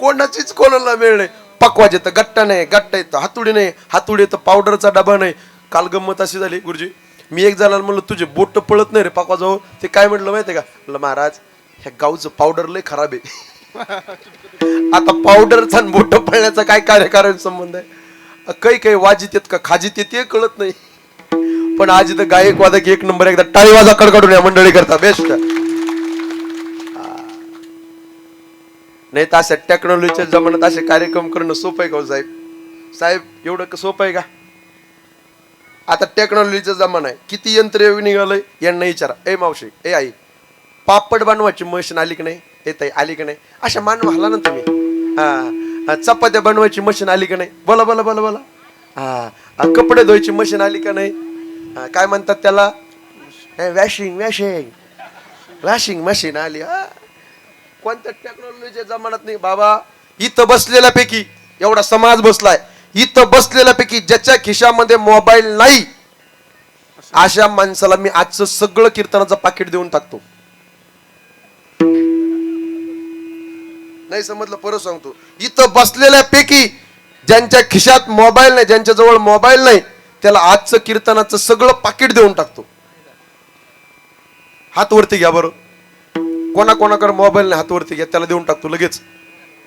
कोणाचीच कोणाला वेळ नाही. पकवाज येतं गट्टा नाही, गट्टा येतं हातुडी नाही, हातुडी येतं पावडरचा डबा नाही. काल गंमत अशी झाली गुरुजी, मी एक जणाला म्हणलं तुझे बोट पळत नाही रे पकवाजावर. ते काय म्हटलं माहितीये का, म्हणलं महाराज ह्या गावचं पावडर लय खराब आहे. आता पावडरचा बोट पळण्याचा काय कार्यकारण संबंध आहे. काही वाजित येत का खाजीत येते कळत नाही. पण आज इथं गायक वादक 1 नंबर, एकदा टाळी वाजा कडकडून या मंडळी करता बेस्ट. नाही तर अशा टेक्नॉलॉजीच्या जमान्यात असे कार्यक्रम करणं सोपं आहे का हो साहेब? साहेब एवढं सोपं आहे का? आता टेक्नॉलॉजीचा जमाना आहे, किती यंत्र निघालंय यांना विचारा. ए मावशी, ए आई, पापड बनवायची मशीन आली की नाही? येत आली की नाही? अशा मान व्हाला ना तुम्ही. हा, चपात्या बनवायची मशीन आली का नाही? बोला बोला बोला बोला. हा, कपडे धुवायची मशीन आली का नाही? काय म्हणतात त्याला? वॅशिंग वॅशिंग वॅशिंग मशीन आली. कोणत्या टेक्नॉलॉजीच्या जमान्यात नाही बाबा. इथं बसलेल्यापैकी एवढा समाज बसलाय, इथं बसलेल्यापैकी ज्याच्या खिशामध्ये मोबाईल नाही अशा माणसाला मी आजचं सगळं कीर्तनाचं पाकिट देऊन टाकतो. नाही समजलं परत सांगतो. इथं बसलेल्यापैकी ज्यांच्या खिशात मोबाईल नाही, ज्यांच्या जवळ मोबाईल नाही, त्याला आजचं कीर्तनाचं सगळं पाकिट देऊन टाकतो. हात वरती घ्या बरं. कोणाकोणाकडे मोबाईल नाही हात वरती घ्या, त्याला देऊन टाकतो लगेच.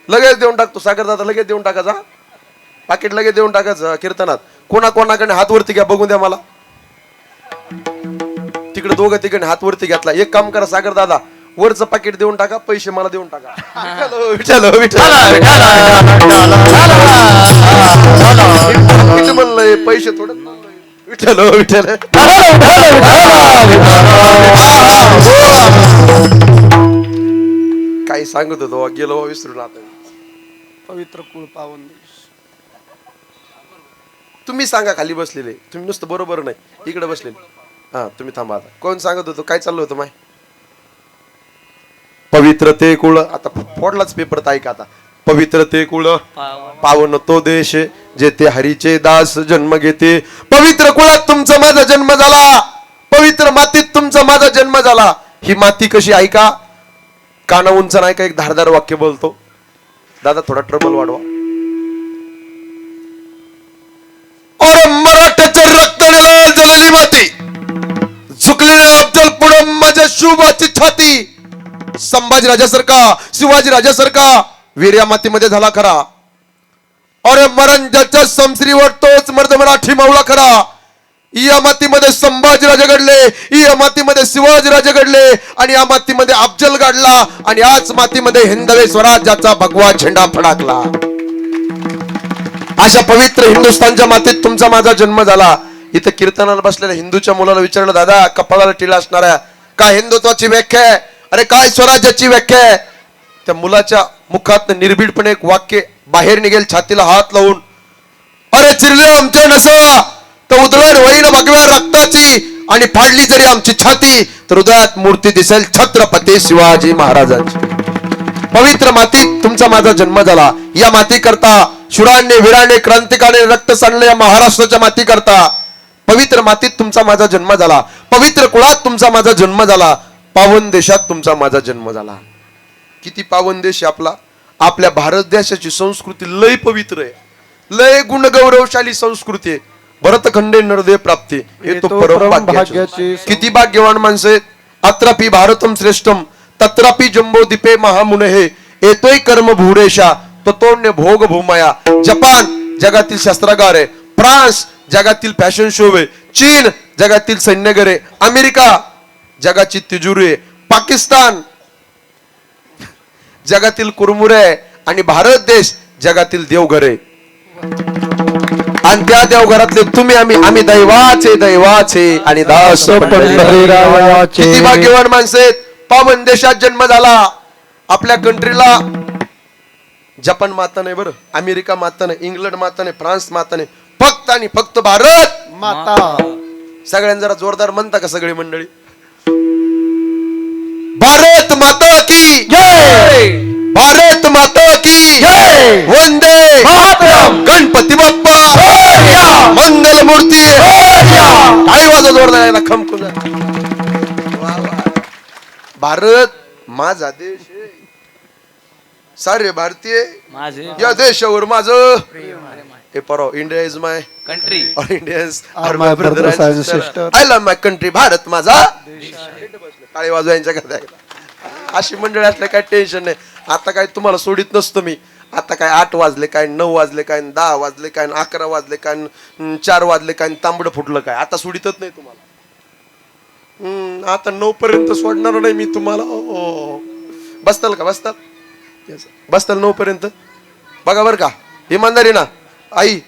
लगेच देऊन टाकतो. सागर दादा लगेच देऊन टाकायचा पाकिट, लगेच देऊन टाकायचं कीर्तनात. कोणाकोणाकडे हात वरती घ्या बघून द्या मला. तिकडे दोघं तिकडे हात वरती घेतला. एक काम करा सागर दादा, वरचं पाकिट देऊन टाका, पैसे मला देऊन टाका. विठ्ठल विठ्ठल म्हणलंय पैसे थोडं. विठ्ठल विठ्ठल काही सांगत होतो गेलो विसरून. आता पवित्र कुळ पावन देश. तुम्ही सांगा खाली बसलेले, तुम्ही नुसतं बरोबर नाही इकडे बसलेले. हा तुम्ही थांबा. आता कोण सांगत होतो, काय चाललं होतं माय? पवित्र ते कुळ. आता फोडलाच पेपर तर ऐका आता. पवित्र ते कुळ पावन तो देश, जेथे हरीचे दास जन्म घेते. पवित्र कुळात तुमचा माझा जन्म झाला, पवित्र मातीत तुमचा माझा जन्म झाला. ही माती कशी ऐका, काना उंच नाही का, एक धारदार वाक्य बोलतो. दादा थोडा ट्रबल वाढवा. और मराठ्याचं रक्त लाल झालेली माती, झुकलेल्या अफजल पुढे माझ्या शुभाची छाती. संभाजी राजासारखा, शिवाजी राजासारखा वीर या मातीमध्ये झाला खरा. और मरणजाच्या समश्रीवर तोच मर्द मराठी मावळा खरा. या मातीमध्ये संभाजी राजा घडले, या मातीमध्ये शिवाजी राजा घडले, आणि या मातीमध्ये अफजल घडला, आणि याच मातीमध्ये हिंदवी स्वराज्याचा भगवा झेंडा फडकला. अशा पवित्र हिंदुस्थानच्या मातीत तुमचा माझा जन्म झाला. इथं कीर्तनाला बसलेल्या हिंदूच्या मुलाला विचारलं, दादा कपाळाला टिळा असणाऱ्या, काय हिंदुत्वाची व्याख्या आहे? अरे काय स्वराज्याची व्याख्या आहे? त्या मुलाच्या मुखात निर्भीडपणे एक वाक्य बाहेर निघेल, छातीला हात लावून, अरे चिरले आमच्या नसा तर उधळण होईन भगव्या रक्ताची, आणि फाडली जरी आमची छाती तर हृदयात मूर्ती दिसेल छत्रपती शिवाजी महाराजांची. पवित्र मातीत तुमचा माझा जन्म झाला. या माती करता शूरांनी वीरांनी क्रांतिकाने रक्त सांडले. या महाराष्ट्राच्या माती करता पवित्र मातीत तुमचा माझा जन्म झाला. पवित्र कुळात तुमचा माझा जन्म झाला. पावन देशात तुमचा माझा जन्म झाला. किती पावन देश आपला. आपल्या भारत देशाची संस्कृती लय पवित्र आहे, लय गुणगौरवशाली संस्कृती आहे. भरतखंडे नरदेव प्राप्ती, हे तो परम भाग्याची. किती भाग्यवान माणसं आहेत. अत्रापि भारतम श्रेष्ठम तत्रापि जम्बोदीपे महामुने हे येतोय कर्म भूरेशा ततोन्य भोग भूमया. जपान जगातील शस्त्रागार आहे, फ्रान्स जगातील फॅशन शो आहे, चीन जगातील सैन्यगर आहे, अमेरिका जगाची तिजोरी आहे, पाकिस्तान जगातील कुरमुरे आहे, आणि भारत देश जगातील देवघर आहे. आणि त्या देवघरातले तुम्ही आम्ही दैवाचे दैवाचे आणि दास पंढरीरायाचे. किती भाग्यवान माणसं आहेत. पावन देशात जन्म झाला. आपल्या कंट्रीला जपान माता नाही बरं, अमेरिका माता नाही, इंग्लंड माता नाही, फ्रान्स माता नाही, फक्त आणि फक्त भारत माता. सगळ्यांना जरा जोरदार म्हणता का सगळी मंडळी? भारत माता की जय, भारत माता की जय, वंदे मातरम, गणपती बाप्पा मोरया, मंगल मूर्ती मोरया. टाळी वाजवा जोरदार, खमकून भारत माझा देश आहे. सारे भारतीय माझे या देशावर माझं हे परो इंडिया इज माय कंट्री और Indians Are my brothers and sisters. I love my country. Bharat माझा टाळी वाजवायच्या करता अशी मंडळी असल्या काय टेन्शन नाही. आता काय तुम्हाला सोडित नसतो मी. आता काय 8 वाजले काय 9 वाजले काय 10 वाजले काय 11 वाजले काय 4 वाजले काय तांबडं फुटलं काय आता सोडितच नाही तुम्हाला. आता 9 पर्यंत सोडणार नाही मी तुम्हाला. बसताल का बसताल बसताल 9 पर्यंत बघा बरं का. इमानदारी ना आई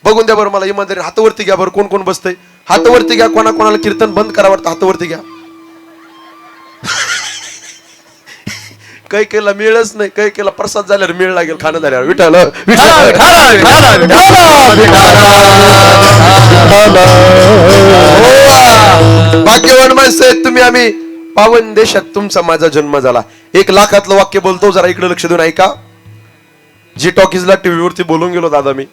बघून द्या बरं मला इमानदारी. हातावरती घ्या बरं कोण कोण बसतंय. हातावरती घ्या. कोणाला कीर्तन बंद करा वाटतं हातावरती घ्या. काही केला मिळच नाही. काही केला प्रसाद झाल्यावर मिळ लागेल खाणं झाल्यावर. विठाल भाग्यवान माणसं आहेत तुम्ही. आम्ही पावन देशात तुमचा माझा जन्म झाला. 1 लाखातलं वाक्य बोलतो जरा इकडे लक्ष देऊन ऐका. जी टॉकीजला टीव्हीवरती बोलून गेलो दादा मी.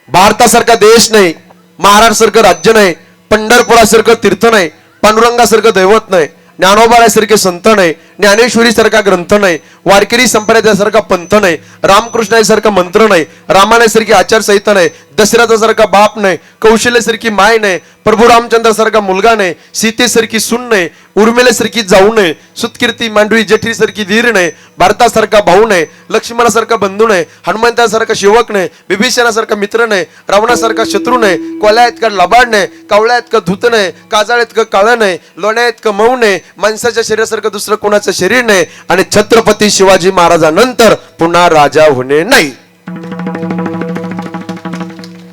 भारतासारखा देश नाही, महाराष्ट्रासारखं राज्य नाही, पंढरपुरासारखं तीर्थ नाही, पांडुरंगासारखं दैवत नाही, ज्ञानोबासारखे संत नाही, ज्ञानेश्वरी सारखा ग्रंथ नाही, वारकरी संप्रदायासारखा पंथ नाही, रामकृष्णासारखा मंत्र नाही, रामायणासारखी आचारसंहिता नाही, दशरथासारखा बाप नाही, कौशल्यासारखी माय नाही, प्रभू रामचंद्रासारखा मुलगा नाही, सीतेसारखी सून नाही, उर्मिलेसारखी जाऊ नये, सुतकीर्ती मांडवी जेठीसारखी धीर नाही, भारतासारखा भाऊ नाही, लक्ष्मणासारखा बंधू नाही, हनुमंतासारखा सेवक नाही, विभीषणासारखा मित्र नाही, रावणासारखा शत्रू नाही, कोल्यात का लबाड नाही, कावळ्यात का धूत नाही, काजळ्यात का काळं नाही, लोण्यात का मऊ नाही, माणसाच्या शरीरासारखं दुसरं कोणाचं शरीर नाही आणि छत्रपती शिवाजी महाराजांनंतर पुन्हा राजा होणे नाही.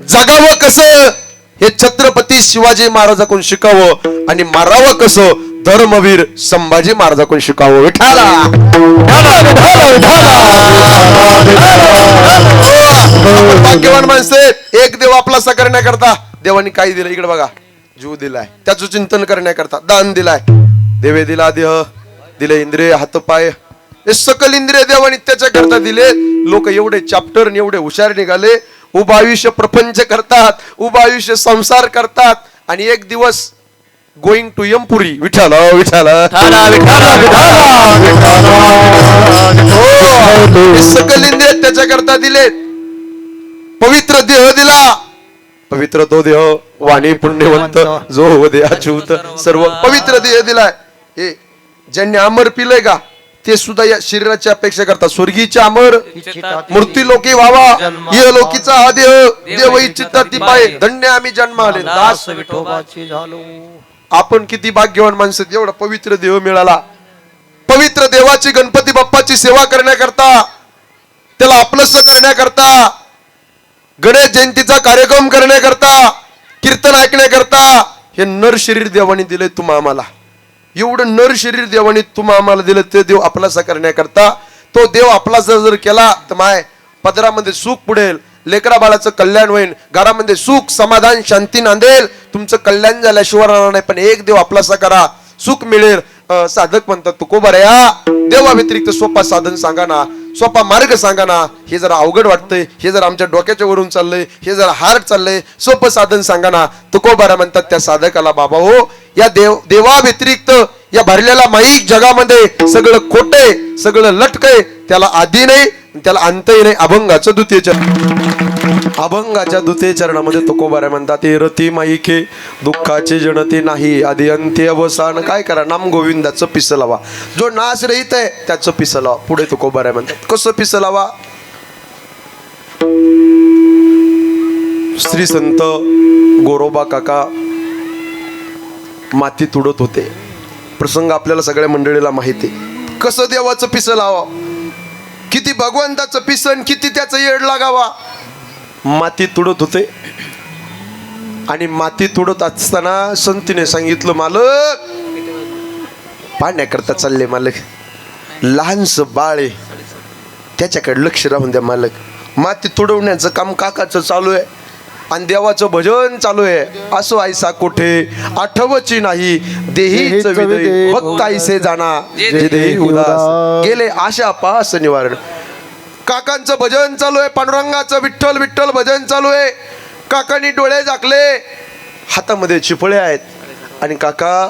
जगावं कसं हे छत्रपती शिवाजी महाराजाकडून शिकावं आणि मारावं कसं धर्मवीर संभाजी महाराजाकडून शिकावं. विठाला भाग्यवान माणसे. एक देव आपला असा करण्याकरता देवानी काय दिलं इकडे बघा. जीव दिलाय त्याचं चिंतन करण्याकरता. दान दिलाय. देवे दिला देह दिले इंद्रिय हात पाय हे सकल इंद्रिय देवानी त्याच्या करता दिले. लोक एवढे चॅप्टर एवढे हुशार निघाले. उभं आयुष्य प्रपंच करतात, उभं आयुष्य संसार करतात आणि एक दिवस गोइंग टू यमपुरी. विठाल विठाल सकल इंद्रिय त्याच्या करता दिले. पवित्र देह दिला. पवित्र तो देह वाणी पुण्यवंत जो देहाच्युत सर्व पवित्र देह दिलाय. हे ज्यांनी अमर पिलंय का ते सुद्धा या शरीराची अपेक्षा करतात. स्वर्गीचे अमर मूर्ती लोकी व्हावा ये लोकीचा हा देह देव इच्छिता ती पाय धन्य आम्ही जन्म आले दास विठोबाची झालो. आपण किती भाग्यवान माणसं. एवढा पवित्र देव मिळाला. पवित्र देवाची गणपती बाप्पाची सेवा करण्याकरता त्याला आपलंस करण्याकरता गणेश जयंतीचा कार्यक्रम करण्याकरता कीर्तन ऐकण्याकरता हे नर शरीर देवाने दिले तुम्हा आम्हाला. एवढं नर शरीर देवाने तुम्हा आम्हाला दिलं. ते देव आपलासा करण्याकरता तो देव आपलासा जर केला तर माय पदरामध्ये सुख पुढेल, लेकरा बाळाचं कल्याण होईल, घरामध्ये सुख समाधान शांती नांदेल. तुमचं कल्याण झाल्याशिवाय राहणार नाही. पण एक देव आपलासा करा सुख मिळेल. साधक म्हणतात तुकोबऱ्या देवा व्यतिरिक्त सोपा साधन सांगा ना, सोपा मार्ग सांगा ना. हे जरा अवघड वाटतंय, हे जरा आमच्या डोक्याच्या वरून चाललंय, हे जरा हार्ड चाललंय, सोपं साधन सांगा ना. तुकोबऱ्या म्हणतात त्या साधकाला बाबा हो या देवा व्यतिरिक्त या भरलेल्या माईक जगामध्ये सगळं खोटय, सगळं लटकय. त्याला आधी नाही त्याला अंतही नाही. अभंगाचं द्वितीय चरण अभंगाच्या द्वितीय चरणामध्ये तुकोबाऱ्या म्हणतात हे रती माईके दुःखाचे जनते नाही आधी अंत्य अवसान. काय करा नाम गोविंदाचं पिस लावा. जो नाश रहित आहे त्याचं पिस लावा. पुढे तुकोबाऱ्या म्हणतात कसं पिस लावा. श्री संत गोरोबा काका माती तुडत होते. प्रसंग आपल्याला सगळ्या मंडळीला माहिती. कसं देवाचं पिस लावा, किती भगवंताचं पिसन, किती त्याचं येड लागावा. माती तुडत होते आणि माती तुडत असताना संतीने सांगितलं मालक पाण्याकरता चालले मालक. लहानस बाळ आहे त्याच्याकडे लक्ष राहून द्या मालक. माती तुडवण्याचं काम काकाचं चालू आहे आणि देवाचं भजन चालू आहे. असो आयसा कोठे आठवची नाही देहीच विदय भक्त आईसे जाना जे देही उदास गेले आशा पास निवारण. काकांचं भजन चालू आहे. पांडुरंगाचं विठ्ठल विठ्ठल भजन चालू आहे. काकांनी डोळे झाकले, हातामध्ये चिपळे आहेत आणि काका